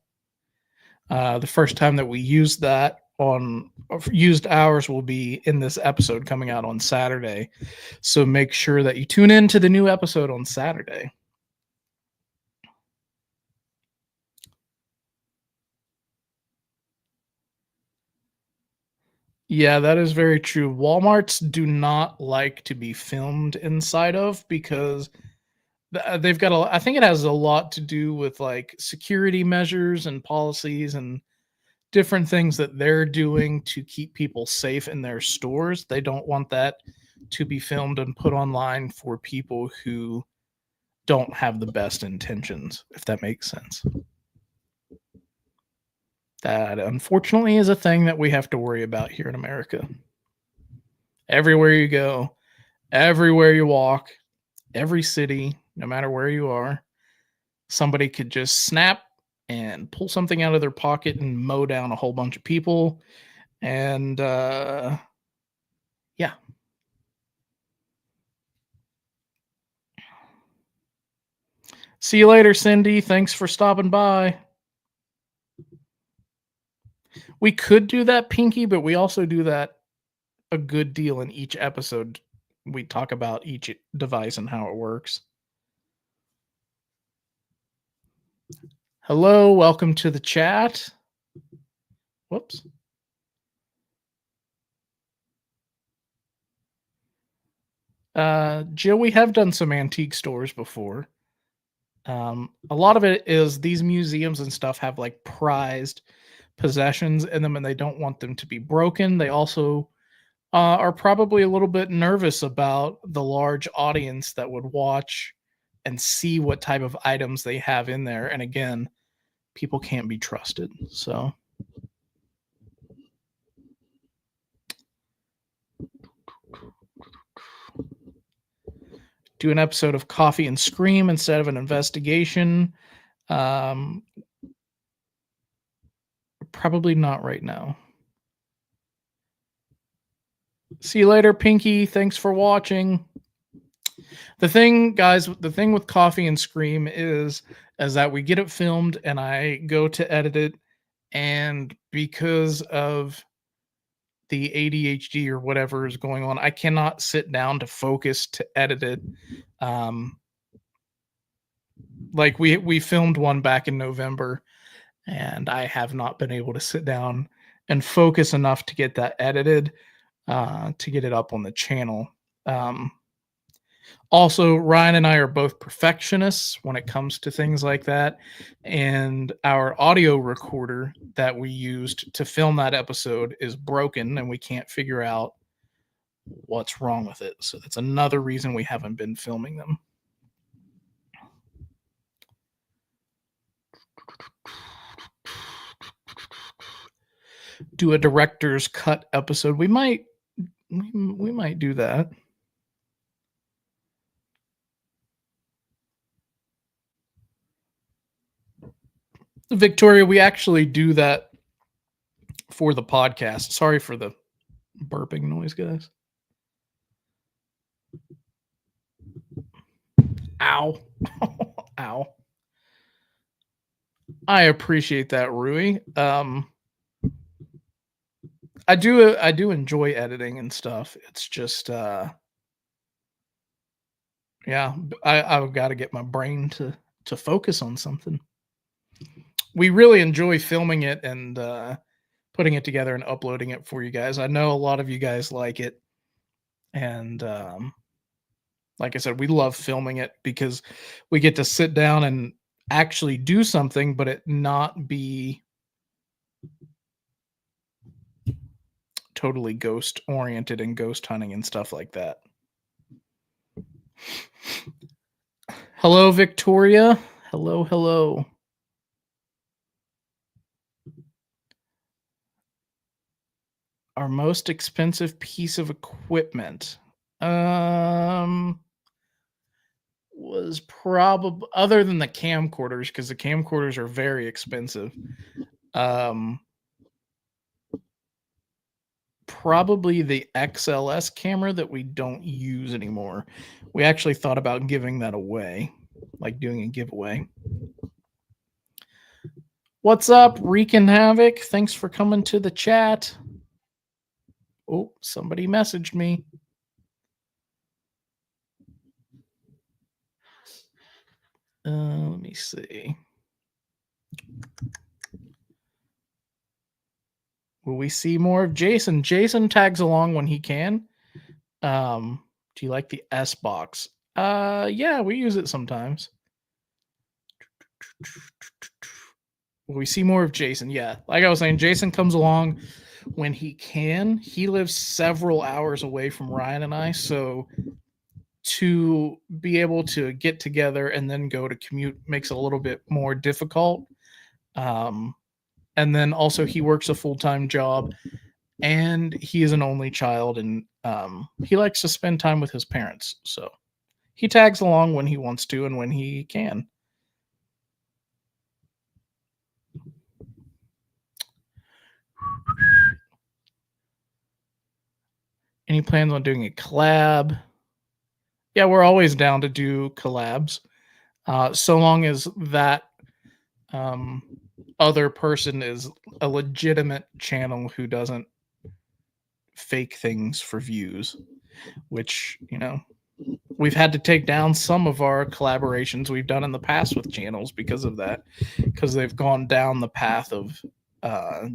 B: The first time that we used that used ours will be in this episode coming out on Saturday. So make sure that you tune in to the new episode on Saturday. Yeah, that is very true. Walmarts do not like to be filmed inside of because they've got I think it has a lot to do with like security measures and policies and different things that they're doing to keep people safe in their stores. They don't want that to be filmed and put online for people who don't have the best intentions, if that makes sense. That unfortunately is a thing that we have to worry about here in America. Everywhere you go, everywhere you walk, every city, no matter where you are, somebody could just snap and pull something out of their pocket and mow down a whole bunch of people. And yeah. See you later, Cindy. Thanks for stopping by. We could do that, Pinky, but we also do that a good deal in each episode. We talk about each device and how it works. Hello, welcome to the chat. Whoops. Jill, we have done some antique stores before. A lot of it is these museums and stuff have like prized possessions in them and they don't want them to be broken. They also are probably a little bit nervous about the large audience that would watch and see what type of items they have in there. And again, people can't be trusted. So do an episode of Coffee and Scream instead of an investigation. Probably not right now. See you later, Pinky. Thanks for watching. The thing, guys, the thing with Coffee and Scream is that we get it filmed and I go to edit it, and because of the ADHD or whatever is going on, I cannot sit down to focus to edit it. Like we filmed one back in November, and I have not been able to sit down and focus enough to get that edited, to get it up on the channel. Also, Ryan and I are both perfectionists when it comes to things like that. And our audio recorder that we used to film that episode is broken and we can't figure out what's wrong with it. So that's another reason we haven't been filming them. Do a director's cut episode. We might do that. Victoria, we actually do that for the podcast. Sorry for the burping noise, guys. Ow. Ow. I appreciate that, Rui. I do enjoy editing and stuff. It's just yeah, I've got to get my brain to focus on something. We really enjoy filming it and putting it together and uploading it for you guys. I know a lot of you guys like it. And like I said, we love filming it because we get to sit down and actually do something, but it not be totally ghost oriented and ghost hunting and stuff like that. Hello, Victoria. Hello, hello. Our most expensive piece of equipment was probably, other than the camcorders, because the camcorders are very expensive. Probably the XLS camera that we don't use anymore. We actually thought about giving that away, like doing a giveaway. What's up, Wreaking Havoc? Thanks for coming to the chat. Oh, somebody messaged me. Let me see. Will we see more of Jason? Jason tags along when he can. Do you like the S box? Yeah, we use it sometimes. Will we see more of Jason? Yeah, like I was saying, Jason comes along when he can. He lives several hours away from Ryan and I, so to be able to get together and then go to commute makes it a little bit more difficult. And then also he works a full-time job, and he is an only child, and he likes to spend time with his parents. So he tags along when he wants to and when he can. Any plans on doing a collab? Yeah, we're always down to do collabs, so long as that other person is a legitimate channel who doesn't fake things for views, which, you know, we've had to take down some of our collaborations we've done in the past with channels because of that, because they've gone down the path of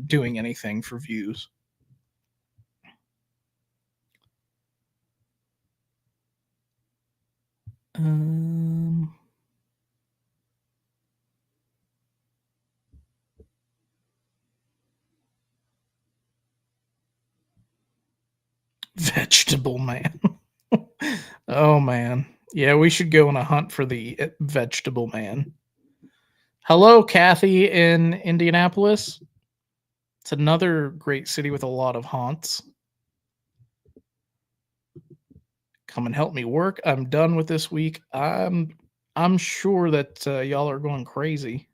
B: doing anything for views. Vegetable man. Oh man. Yeah, we should go on a hunt for the vegetable man. Hello, Kathy in Indianapolis. It's another great city with a lot of haunts. Come and help me work. I'm done with this week. I'm sure that y'all are going crazy.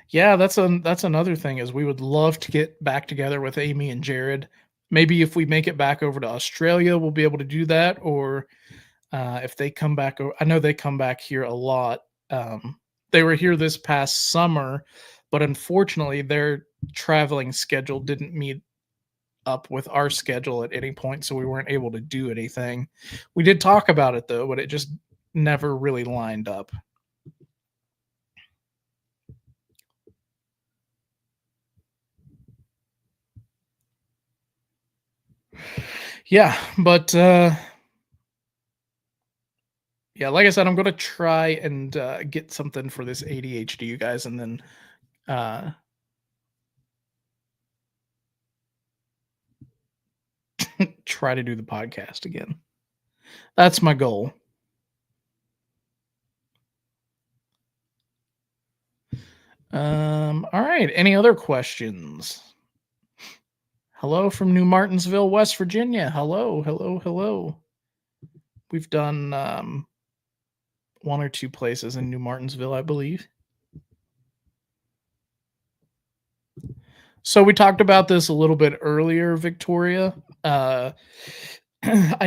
B: Yeah, that's another thing, is we would love to get back together with Amy and Jared. Maybe if we make it back over to Australia, we'll be able to do that. Or if they come back, I know they come back here a lot. They were here this past summer, but unfortunately their traveling schedule didn't meet up with our schedule at any point, so we weren't able to do anything. We did talk about it though, but it just never really lined up. Yeah, but yeah, like I said, I'm going to try and get something for this ADHD, you guys, and then try to do the podcast again. That's my goal. All right. Any other questions? Hello from New Martinsville, West Virginia. Hello, hello, hello. We've done one or two places in New Martinsville, I believe. So we talked about this a little bit earlier, Victoria. I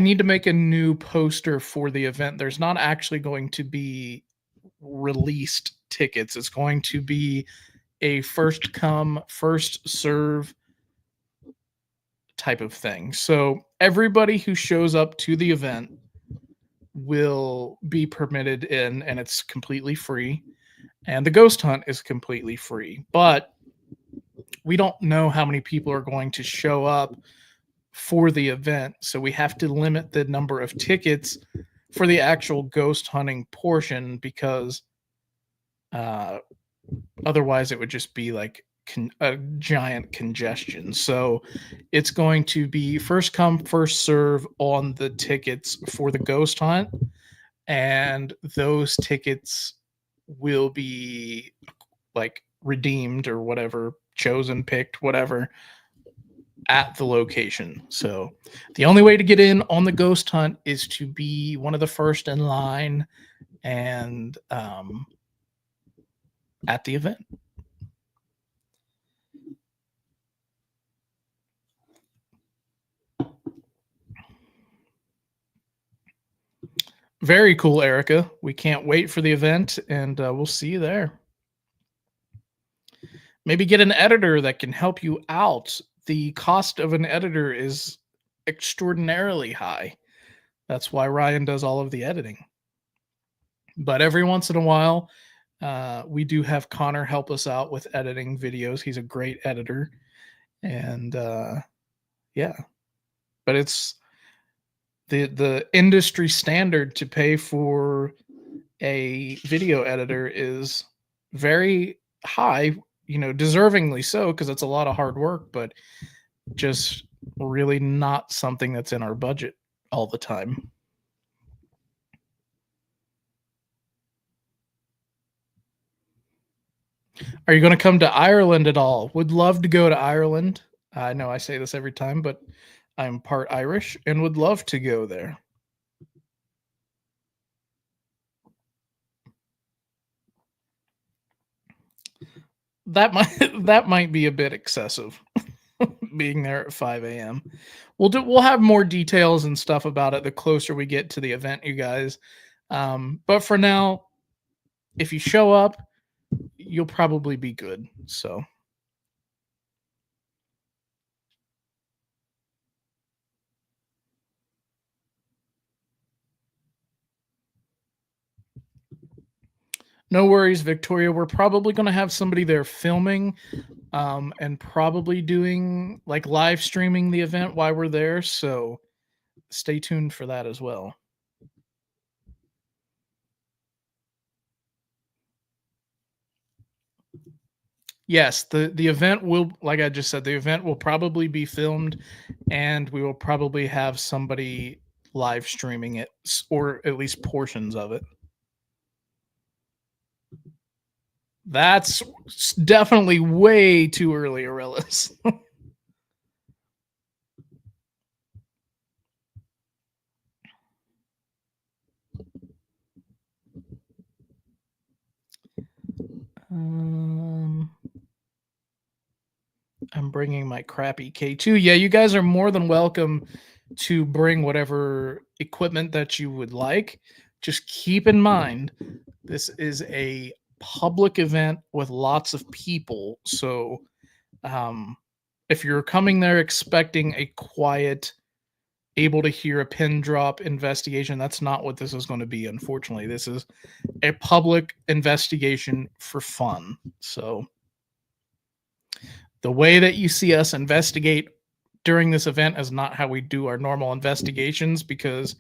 B: need to make a new poster for the event. There's not actually going to be released tickets. It's going to be a first come, first serve type of thing. So everybody who shows up to the event will be permitted in, and it's completely free. And the ghost hunt is completely free. But we don't know how many people are going to show up for the event, so we have to limit the number of tickets for the actual ghost hunting portion, because otherwise it would just be like a giant congestion. So it's going to be first come, first serve on the tickets for the ghost hunt, and those tickets will be like redeemed or whatever, chosen, picked, whatever, at the location. So the only way to get in on the ghost hunt is to be one of the first in line and at the event. Very cool, Erica. We can't wait for the event, and we'll see you there. Maybe get an editor that can help you out. The cost of an editor is extraordinarily high. That's why Ryan does all of the editing. But every once in a while, we do have Connor help us out with editing videos. He's a great editor. And yeah, but it's the industry standard to pay for a video editor is very high, deservingly so, because it's a lot of hard work, but just really not something that's in our budget all the time. Are you going to come to Ireland at all? Would love to go to Ireland. I know I say this every time, but I'm part Irish and would love to go there. That might be a bit excessive, being there at 5 a.m. We'll have more details and stuff about it the closer we get to the event, you guys. But for now, if you show up, you'll probably be good. So. No worries, Victoria. We're probably going to have somebody there filming and probably doing like live streaming the event while we're there. So stay tuned for that as well. Yes, the event will, like I just said, the event will probably be filmed, and we will probably have somebody live streaming it, or at least portions of it. That's definitely way too early, Aurelius. I'm bringing my crappy K2. Yeah, you guys are more than welcome to bring whatever equipment that you would like. Just keep in mind, this is a public event with lots of people. So if you're coming there expecting a quiet, able to hear a pin drop investigation, that's not what this is going to be, unfortunately. This is a public investigation for fun. So the way that you see us investigate during this event is not how we do our normal investigations, because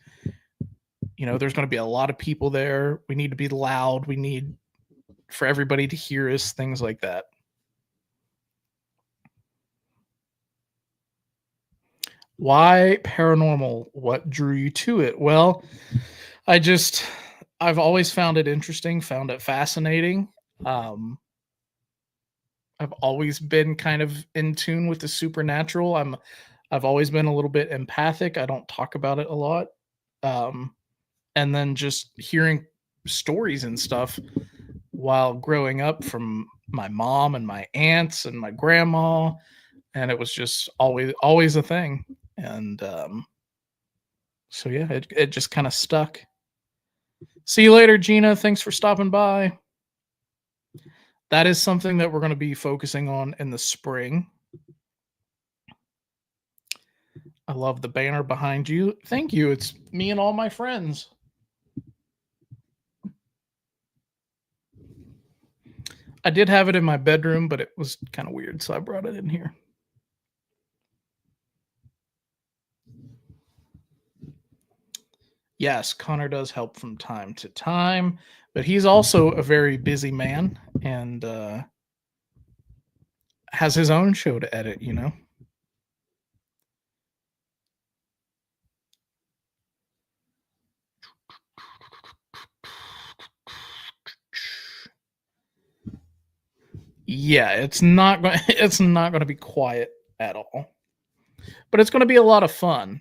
B: there's going to be a lot of people there. We need to be loud. We need for everybody to hear us, things like that. Why paranormal? What drew you to it? Well, I've always found it interesting, found it fascinating. I've always been kind of in tune with the supernatural. I've always been a little bit empathic. I don't talk about it a lot. And then just hearing stories and stuff while growing up from my mom and my aunts and my grandma, and it was just always a thing. And so yeah, it just kind of stuck. See you later, Gina. Thanks for stopping by. That is something that we're going to be focusing on in the spring. I love the banner behind you. Thank you. It's me and all my friends. I did have it in my bedroom, but it was kind of weird, so I brought it in here. Yes, Connor does help from time to time, but he's also a very busy man and has his own show to edit, you know? Yeah, it's not going it's not going to be quiet at all. But it's going to be a lot of fun.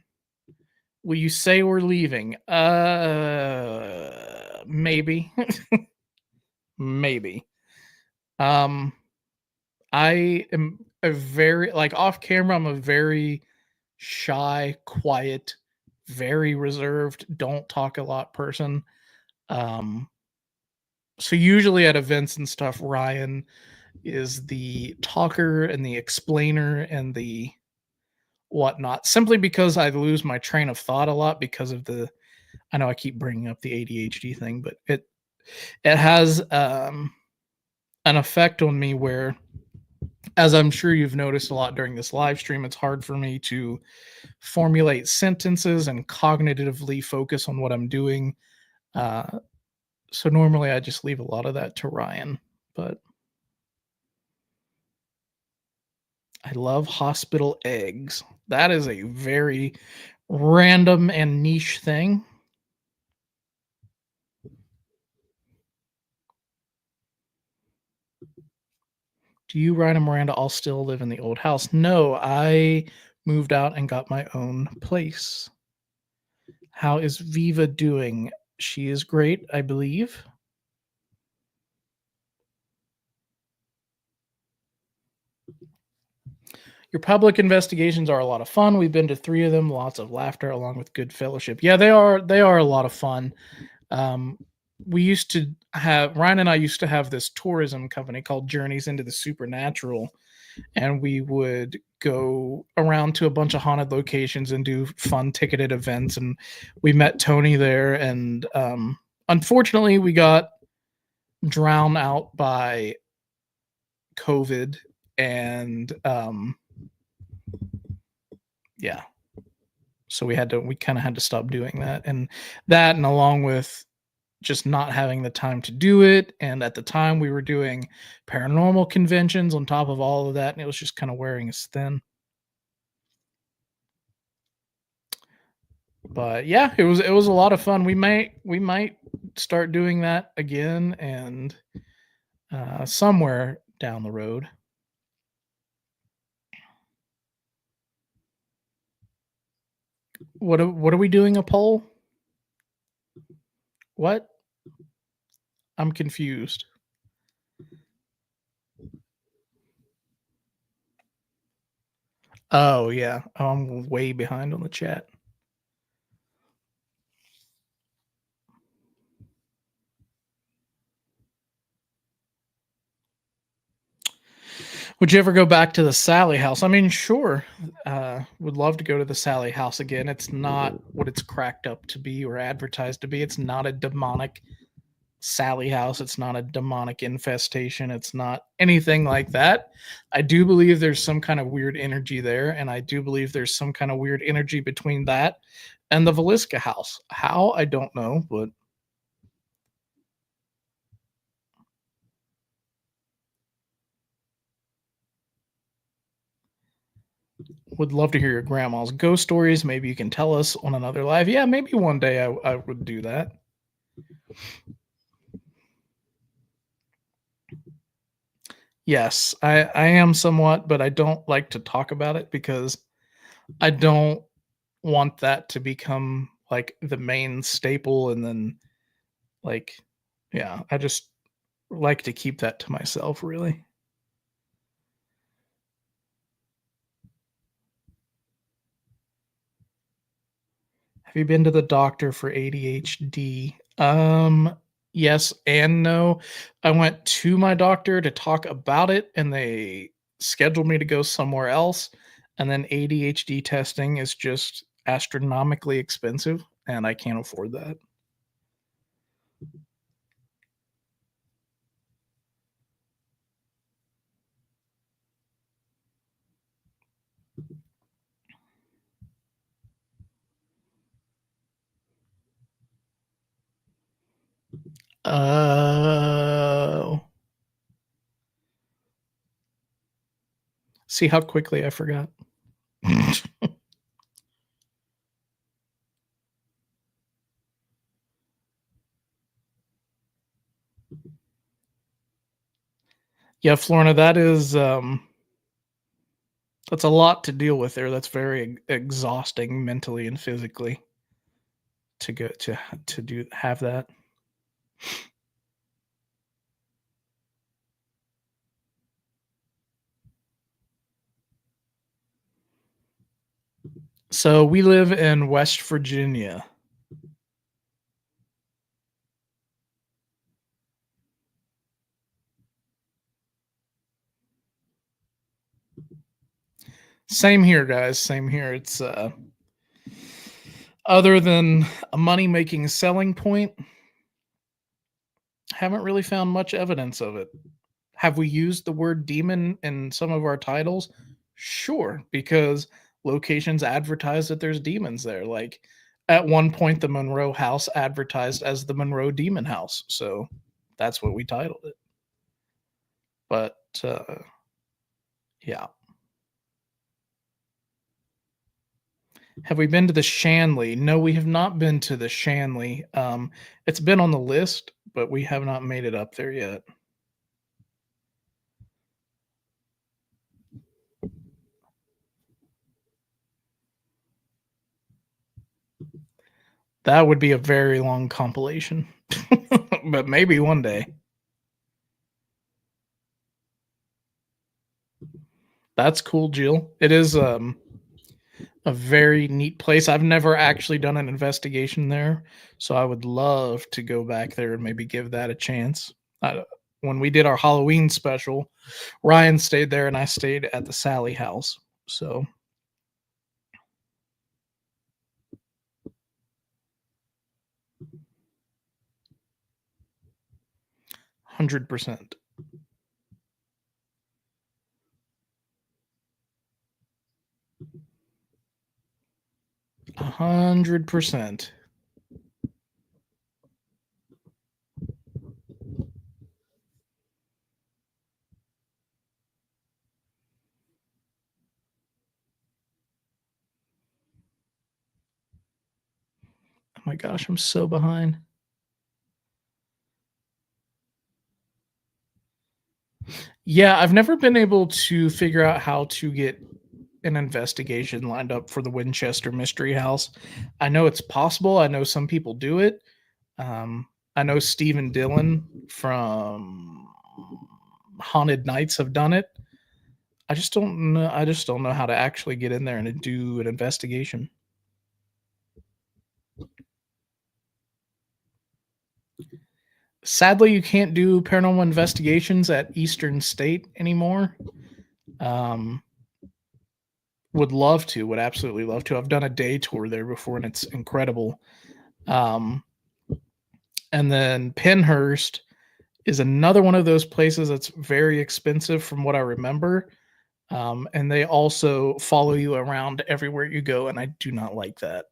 B: Will you say we're leaving? Maybe. Maybe. Um I am a very like off camera I'm a very shy, quiet, very reserved, don't talk a lot person. Um so usually at events and stuff Ryan is the talker and the explainer and the whatnot, simply because I lose my train of thought a lot because of the I know I keep bringing up the ADHD thing, but it has an effect on me where, as I'm sure you've noticed a lot during this live stream, it's hard for me to formulate sentences and cognitively focus on what I'm doing. Uh, so normally I just leave a lot of that to Ryan, but I love hospital eggs. That is a very random and niche thing. Do you, Ryan and Miranda, all still live in the old house? No, I moved out and got my own place. How is Viva doing? She is great, I believe. Your public investigations are a lot of fun. We've been to 3 of them, lots of laughter along with good fellowship. Yeah, they are a lot of fun. We used to have Ryan and I used to have this tourism company called Journeys into the Supernatural, and we would go around to a bunch of haunted locations and do fun ticketed events. And we met Tony there, and unfortunately, we got drowned out by COVID, and yeah, so we kind of had to stop doing that, and along with just not having the time to do it. And at the time, we were doing paranormal conventions on top of all of that, and it was just kind of wearing us thin. But yeah, it was a lot of fun. We might start doing that again, and somewhere down the road. What are we doing? A poll? What? I'm confused. Oh yeah, I'm way behind on the chat. Would you ever go back to the Sally house? I mean, sure. Would love to go to the Sally house again. It's not what it's cracked up to be or advertised to be. It's not a demonic Sally house. It's not a demonic infestation. It's not anything like that. I do believe there's some kind of weird energy there, and I do believe there's some kind of weird energy between that and the Velisca house. How? I don't know, but would love to hear your grandma's ghost stories. Maybe you can tell us on another live. Yeah, maybe one day I would do that. Yes, I am somewhat, but I don't like to talk about it because I don't want that to become like the main staple, and then like yeah, I just like to keep that to myself really. Have you been to the doctor for ADHD? Yes and no. I went to my doctor to talk about it, and they scheduled me to go somewhere else. And then ADHD testing is just astronomically expensive, and I can't afford that. Oh. See how quickly I forgot. Yeah, Florina, that's a lot to deal with there. That's very exhausting mentally and physically to go to do have that. So we live in West Virginia. Same here, guys. Same here. It's other than a money making selling point, haven't really found much evidence of it. Have we used the word demon in some of our titles? Sure, because locations advertise that there's demons there. Like at one point, the Monroe House advertised as the Monroe Demon House. So that's what we titled it. But yeah. Have we been to the Shanley? No, we have not been to the Shanley. It's been on the list, but we have not made it up there yet. That would be a very long compilation, but maybe one day. That's cool, Jill. It is a very neat place. I've never actually done an investigation there, so I would love to go back there and maybe give that a chance. When we did our Halloween special, Ryan stayed there and I stayed at the Sally house. So 100%. 100%. Oh my gosh, I'm so behind. Yeah, I've never been able to figure out how to get an investigation lined up for the Winchester Mystery House. I know it's possible. I know some people do it. I know Steve and Dylan from Haunted Nights have done it. I just don't know. I just don't know how to actually get in there and do an investigation. Sadly, you can't do paranormal investigations at Eastern State anymore. Would love to. Would absolutely love to. I've done a day tour there before, and it's incredible. And then Penhurst is another one of those places that's very expensive from what I remember. And they also follow you around everywhere you go, and I do not like that.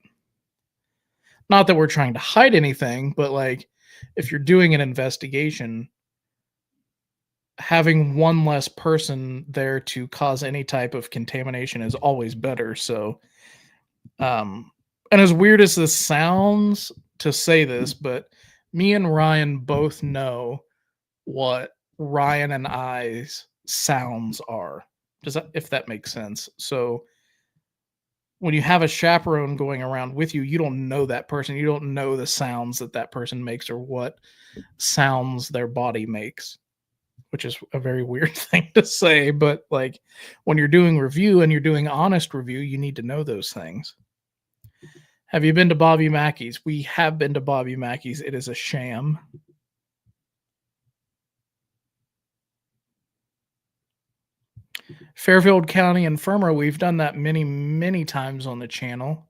B: Not that we're trying to hide anything, but like if you're doing an investigation, having one less person there to cause any type of contamination is always better. So, and as weird as this sounds to say this, but me and Ryan both know what Ryan and I's sounds are. Does that, if that makes sense? So when you have a chaperone going around with you, you don't know that person. You don't know the sounds that that person makes or what sounds their body makes, which is a very weird thing to say. But like when you're doing review and you're doing honest review, you need to know those things. Have you been to Bobby Mackey's? We have been to Bobby Mackey's. It is a sham. Fairfield County Infirmary, we've done that many, many times on the channel.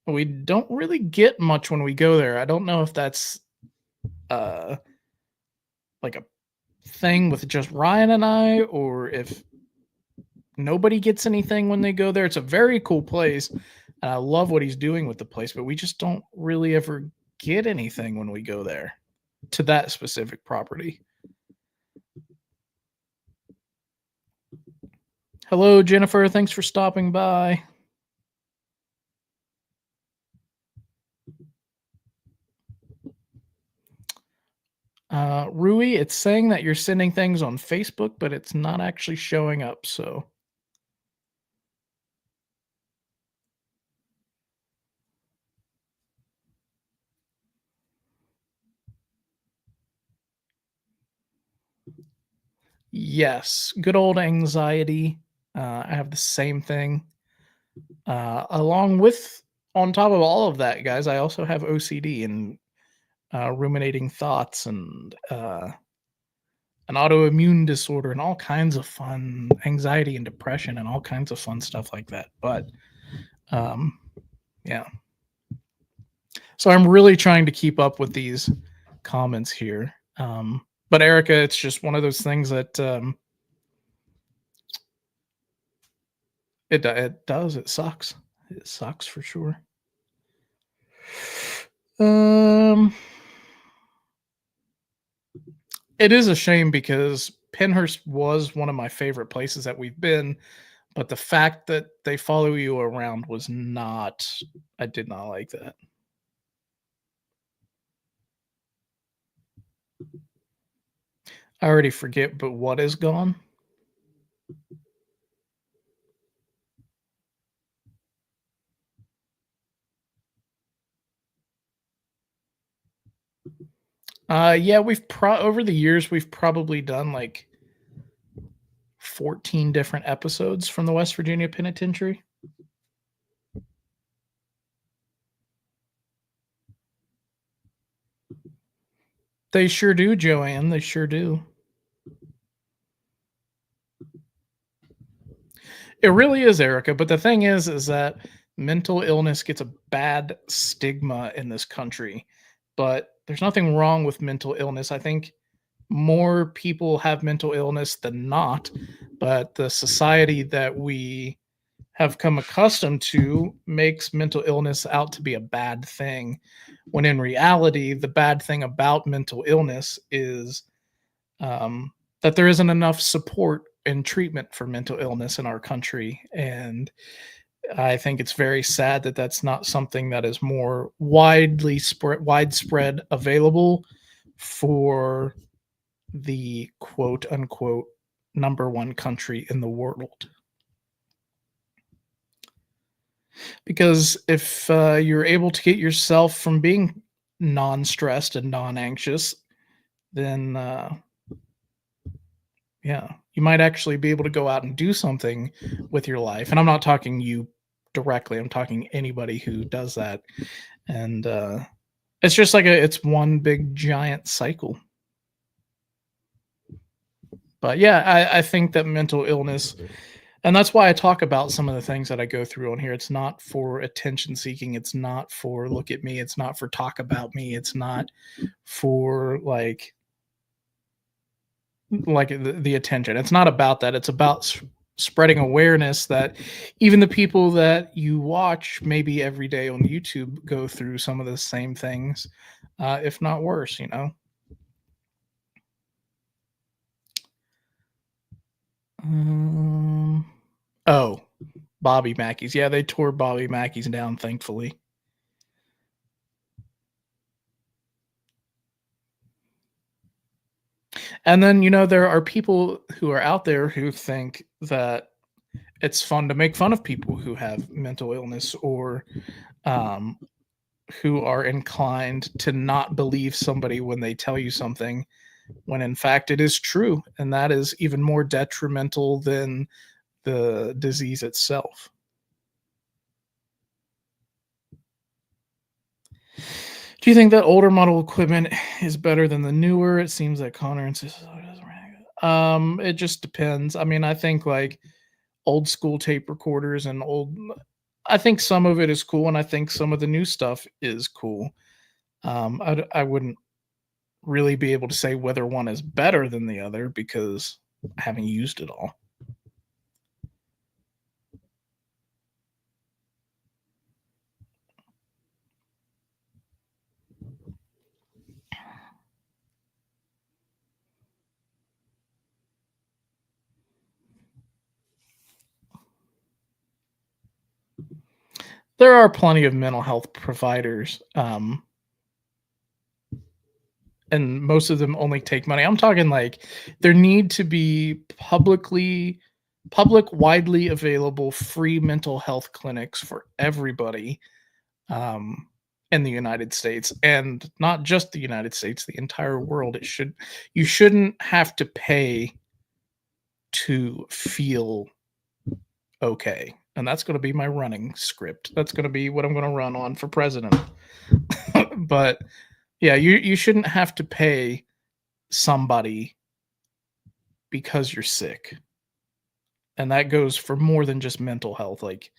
B: We don't really get much when we go there. I don't know if that's like a thing with just Ryan and I, or if nobody gets anything when they go there. It's a very cool place, and I love what he's doing with the place, but we just don't really ever get anything when we go there. to that specific property. Hello, Jennifer. Thanks for stopping by. Rui, it's saying that you're sending things on Facebook, but it's not actually showing up. So, yes, good old anxiety. I have the same thing. Along with, on top of all of that, guys, I also have OCD and ruminating thoughts and an autoimmune disorder and all kinds of fun anxiety and depression and all kinds of fun stuff like that. But yeah. So I'm really trying to keep up with these comments here. But Erica, it's just one of those things that it does. It sucks. It sucks for sure. It is a shame because Penhurst was one of my favorite places that we've been, but the fact that they follow you around was not. I did not like that. I already forget, but what is gone? Yeah, we've over the years we've probably done like 14 different episodes from the West Virginia Penitentiary. They sure do, Joanne. They sure do. It really is, Erica. But the thing is that mental illness gets a bad stigma in this country. But there's nothing wrong with mental illness. I think more people have mental illness than not. But the society that we have come accustomed to makes mental illness out to be a bad thing, when in reality, the bad thing about mental illness is that there isn't enough support and treatment for mental illness in our country. And I think it's very sad that that's not something that is more widespread available for the quote unquote number one country in the world. Because if you're able to get yourself from being non-stressed and non-anxious, then yeah, you might actually be able to go out and do something with your life. And I'm not talking you directly, I'm talking anybody who does that. And it's just like it's one big giant cycle. But yeah, I think that mental illness, and that's why I talk about some of the things that I go through on here. It's not for attention seeking. It's not for look at me. It's not for talk about me. It's not for like the attention. It's not about that. It's about spreading awareness that even the people that you watch maybe every day on YouTube go through some of the same things, if not worse, you know. Oh, Bobby Mackey's. Yeah, they tore Bobby Mackey's down, thankfully. And then, you know, there are people who are out there who think that it's fun to make fun of people who have mental illness or who are inclined to not believe somebody when they tell you something, when in fact it is true. And that is even more detrimental than the disease itself. Do you think that older model equipment is better than the newer? It seems that Connor insists. It just depends. I mean, I think like old school tape recorders and I think some of it is cool, and I think some of the new stuff is cool. I wouldn't really be able to say whether one is better than the other because I haven't used it all. there are plenty of mental health providers, and most of them only take money. I'm talking like there need to be public, widely available free mental health clinics for everybody, in the United States, and not just the United States, the entire world. You shouldn't have to pay to feel okay. And that's going to be my running script. That's going to be what I'm going to run on for president. But yeah, you shouldn't have to pay somebody because you're sick. And that goes for more than just mental health, like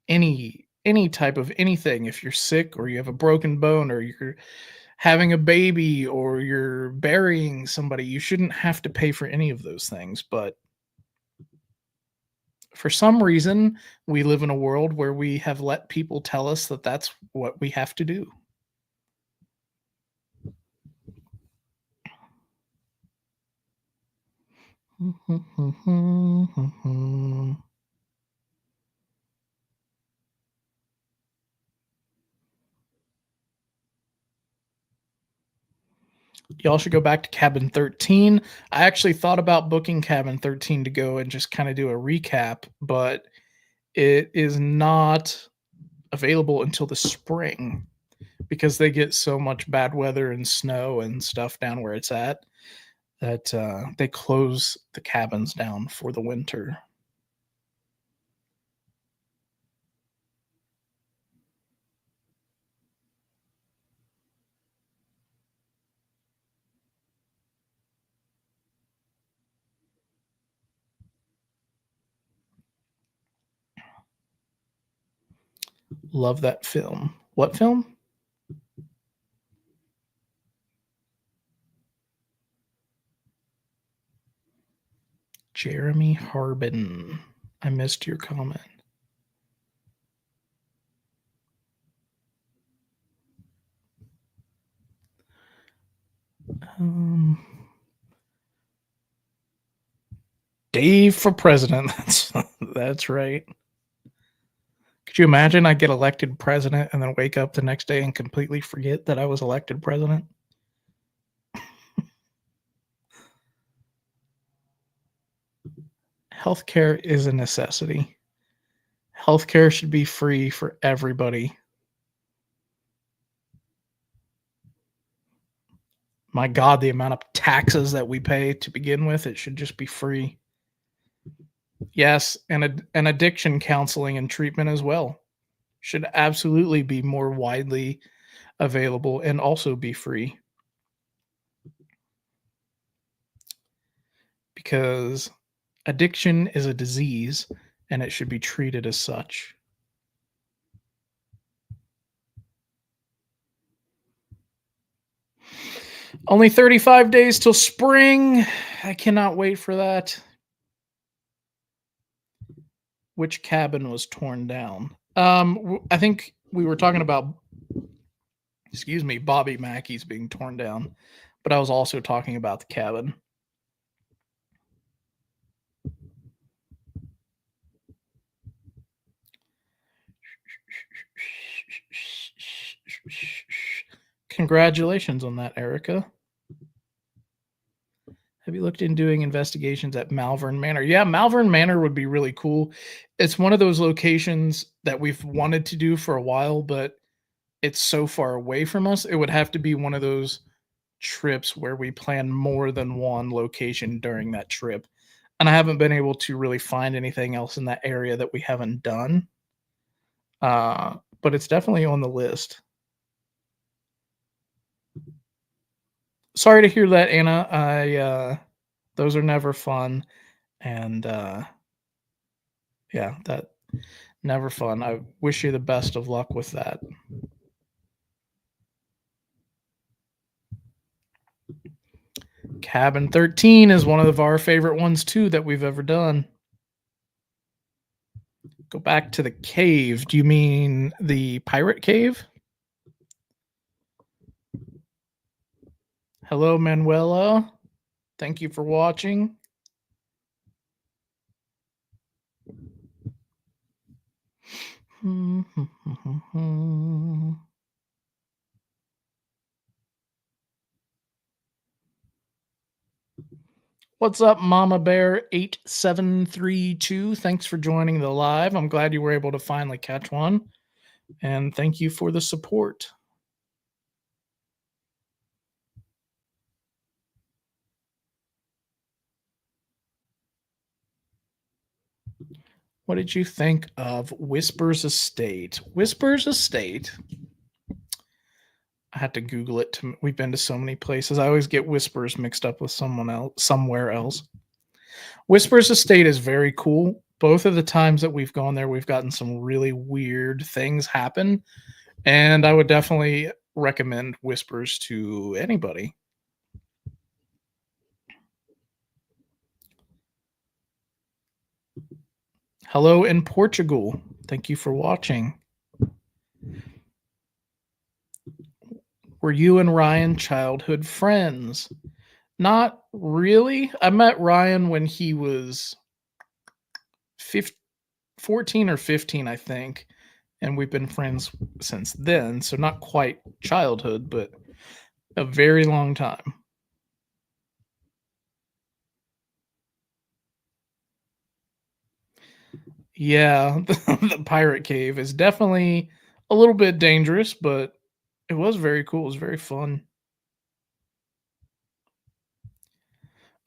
B: any type of anything. If you're sick or you have a broken bone or you're having a baby or you're burying somebody, you shouldn't have to pay for any of those things. But for some reason, we live in a world where we have let people tell us that that's what we have to do. Y'all should go back to Cabin 13. I actually thought about booking Cabin 13 to go and just kind of do a recap, but it is not available until the spring because they get so much bad weather and snow and stuff down where it's at that they close the cabins down for the winter. Love that film. What film? Jeremy Harbin. I missed your comment. Dave for president. That's right. Could you imagine I get elected president and then wake up the next day and completely forget that I was elected president? Healthcare is a necessity. Healthcare should be free for everybody. My God, the amount of taxes that we pay to begin with, it should just be free. Yes, and addiction counseling and treatment as well should absolutely be more widely available and also be free. Because addiction is a disease and it should be treated as such. Only 35 days till spring. I cannot wait for that. Which cabin was torn down? I think we were talking about, Bobby Mackey's being torn down, but I was also talking about the cabin. Congratulations on that, Erica. Have you looked in doing investigations at Malvern Manor? Yeah, Malvern Manor would be really cool. It's one of those locations that we've wanted to do for a while, but it's so far away from us. It would have to be one of those trips where we plan more than one location during that trip. And I haven't been able to really find anything else in that area that we haven't done. But it's definitely on the list. Sorry to hear that, Anna. Those are never fun. And yeah, that never fun. I wish you the best of luck with that. Cabin 13 is one of our favorite ones too that we've ever done. Go back to the cave. Do you mean the pirate cave? Hello, Manuela. Thank you for watching. What's up, Mama Bear 8732? Thanks for joining the live. I'm glad you were able to finally catch one. And thank you for the support. What did you think of Whispers Estate? Whispers Estate. I had to Google it. We've been to so many places. I always get Whispers mixed up with someone else, somewhere else. Whispers Estate is very cool. Both of the times that we've gone there, we've gotten some really weird things happen. And I would definitely recommend Whispers to anybody. Hello in Portugal. Thank you for watching. Were you and Ryan childhood friends? Not really. I met Ryan when he was 14 or 15, I think. And we've been friends since then. So not quite childhood, but a very long time. Yeah, the pirate cave is definitely a little bit dangerous, but it was very cool. It was very fun.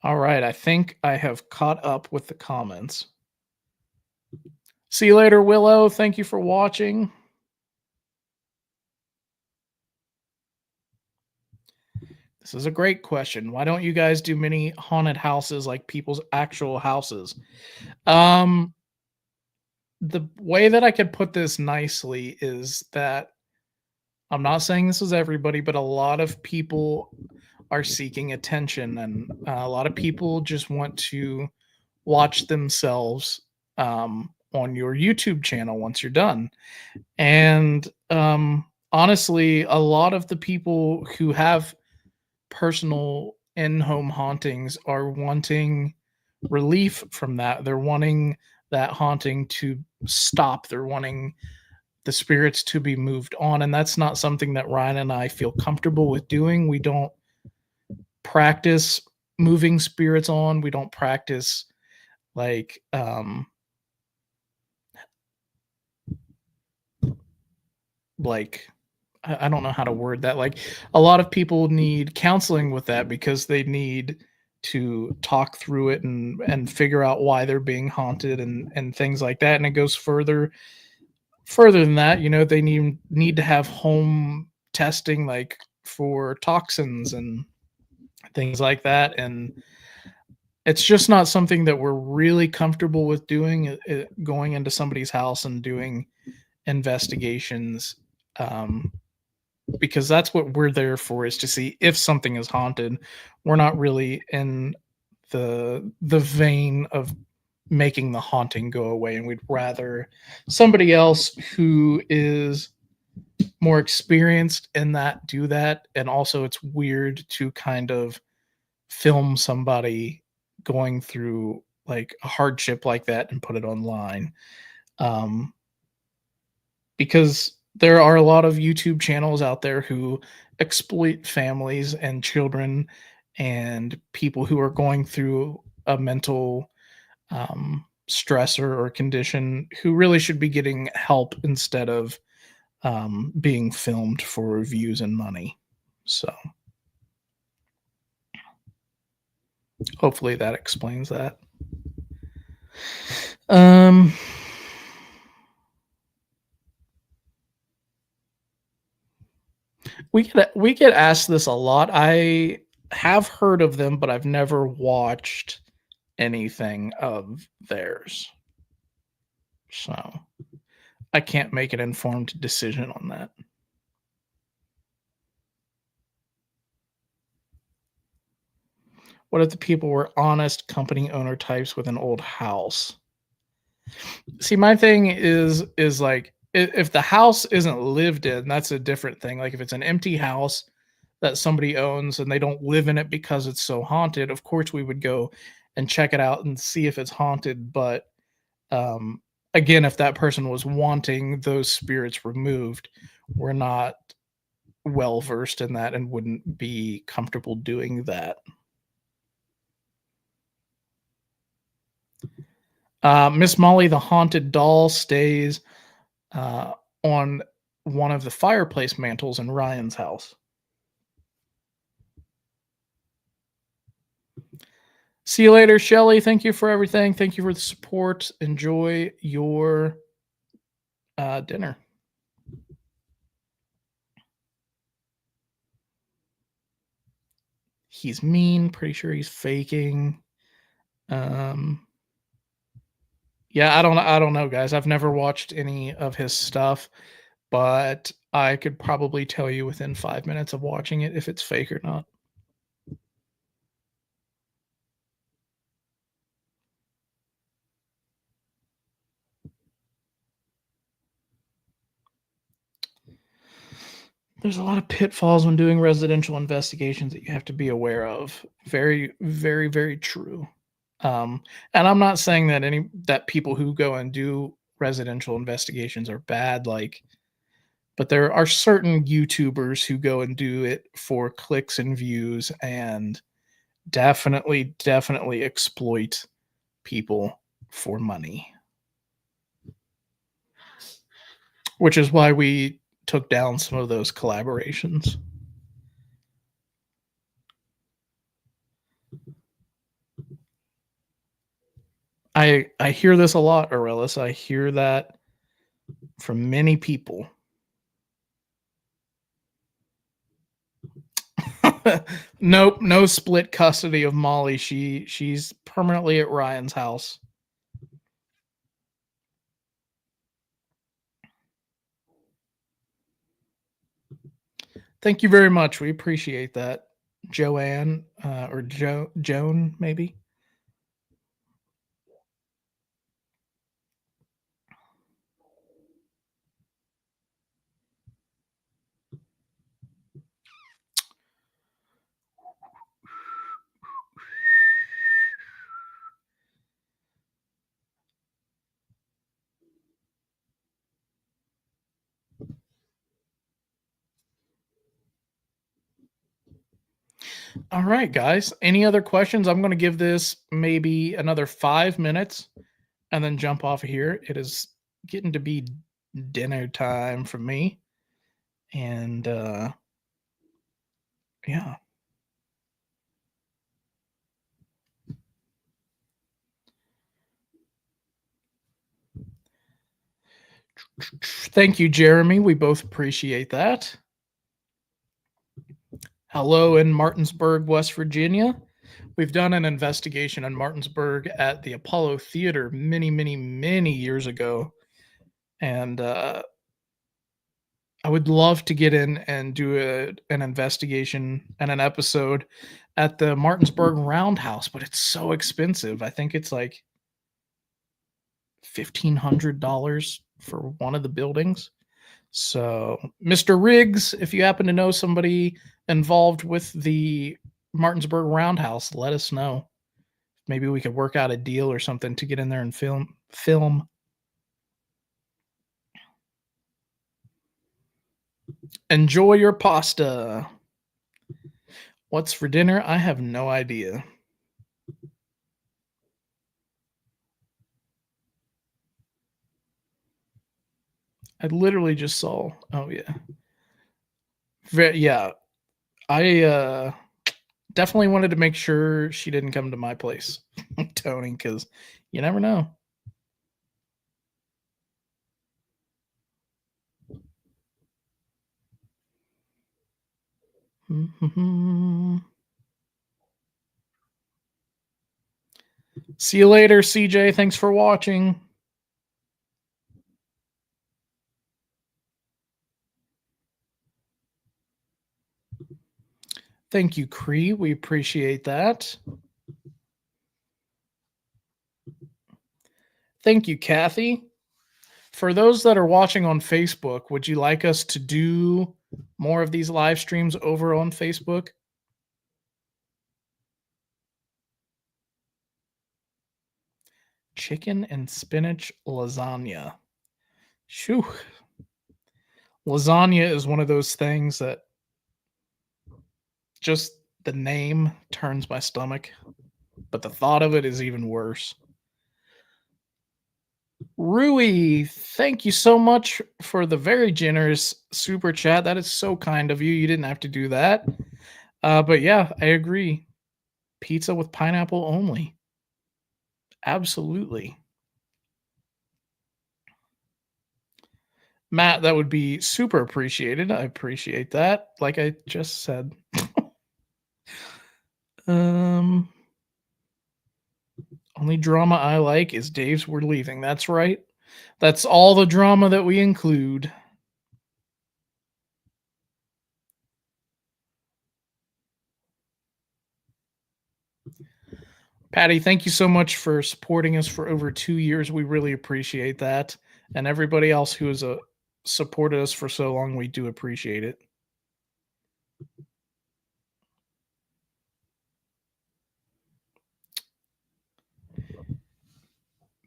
B: All right, I think I have caught up with the comments. See you later, Willow. Thank you for watching. This is a great question. Why don't you guys do mini haunted houses like people's actual houses? The way that I could put this nicely is that I'm not saying this is everybody, but a lot of people are seeking attention, and a lot of people just want to watch themselves on your YouTube channel once you're done. And honestly, a lot of the people who have personal in-home hauntings are wanting relief from that. They're wanting that haunting to stop. They're wanting the spirits to be moved on, and that's not something that Ryan and I feel comfortable with doing. We don't practice moving spirits on. We don't practice like I don't know how to word that. Like a lot of people need counseling with that because they need to talk through it and figure out why they're being haunted and things like that. And it goes further than that. You know, they need to have home testing like for toxins and things like that. And it's just not something that we're really comfortable with doing, going into somebody's house and doing investigations, because that's what we're there for, is to see if something is haunted. We're not really in the vein of making the haunting go away, and we'd rather somebody else who is more experienced in that do that. And also it's weird to kind of film somebody going through like a hardship like that and put it online, because there are a lot of YouTube channels out there who exploit families and children and people who are going through a mental stressor or condition, who really should be getting help instead of being filmed for views and money. So hopefully that explains that. We get asked this a lot. I have heard of them, but I've never watched anything of theirs. So I can't make an informed decision on that. What if the people were honest company owner types with an old house? See, my thing is like, if the house isn't lived in, that's a different thing. Like if it's an empty house that somebody owns and they don't live in it because it's so haunted, of course we would go and check it out and see if it's haunted. But again, if that person was wanting those spirits removed, we're not well versed in that and wouldn't be comfortable doing that. Miss Molly, the haunted doll, stays on one of the fireplace mantles in Ryan's house. See you later, Shelly. Thank you for everything. Thank you for the support. Enjoy your dinner. He's mean. Pretty sure he's faking. Yeah, I don't know, guys. I've never watched any of his stuff, but I could probably tell you within 5 minutes of watching it if it's fake or not. There's a lot of pitfalls when doing residential investigations that you have to be aware of. Very, very, very true. And I'm not saying that people who go and do residential investigations are bad, but there are certain YouTubers who go and do it for clicks and views and definitely exploit people for money. Which is why we took down some of those collaborations. I hear this a lot, Aurelis. I hear that from many people. Nope, no split custody of Molly. She's permanently at Ryan's house. Thank you very much. We appreciate that, Joanne or Joan, maybe. All right, guys. Any other questions? I'm going to give this maybe another 5 minutes and then jump off of here. It is getting to be dinner time for me. And yeah. Thank you, Jeremy. We both appreciate that. Hello in Martinsburg, West Virginia. We've done an investigation in Martinsburg at the Apollo Theater many years ago. And I would love to get in and do an investigation and an episode at the Martinsburg Roundhouse, but it's so expensive. I think it's like $1,500 for one of the buildings. So, Mr. Riggs, if you happen to know somebody involved with the Martinsburg Roundhouse, let us know. Maybe we could work out a deal or something to get in there and film. Enjoy your pasta. What's for dinner? I have no idea. I literally just saw. Oh yeah. Yeah. I definitely wanted to make sure she didn't come to my place, Tony, because you never know. See you later, CJ. Thanks for watching. Thank you, Cree. We appreciate that. Thank you, Kathy. For those that are watching on Facebook, would you like us to do more of these live streams over on Facebook? Chicken and spinach lasagna. Shoo. Lasagna is one of those things that just the name turns my stomach, but the thought of it is even worse. Rui, thank you so much for the very generous super chat. That is so kind of you. You didn't have to do that. But yeah, I agree. Pizza with pineapple only. Absolutely. Matt, that would be super appreciated. I appreciate that. Like I just said. Only drama I like is Dave's We're Leaving. That's right. That's all the drama that we include. Patty, thank you so much for supporting us for over 2 years. We really appreciate that. And everybody else who has supported us for so long, we do appreciate it.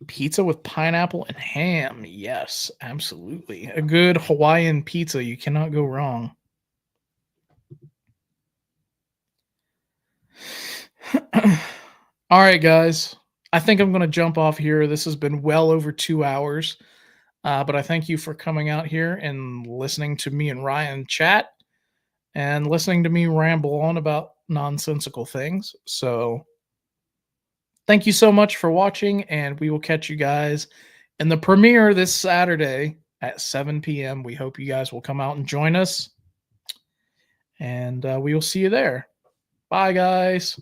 B: Pizza with pineapple and ham. Yes, absolutely. A good Hawaiian pizza. You cannot go wrong. All right, guys. I think I'm going to jump off here. This has been well over 2 hours. But I thank you for coming out here and listening to me and Ryan chat and listening to me ramble on about nonsensical things. So thank you so much for watching, and we will catch you guys in the premiere this Saturday at 7 p.m. We hope you guys will come out and join us, and we will see you there. Bye, guys.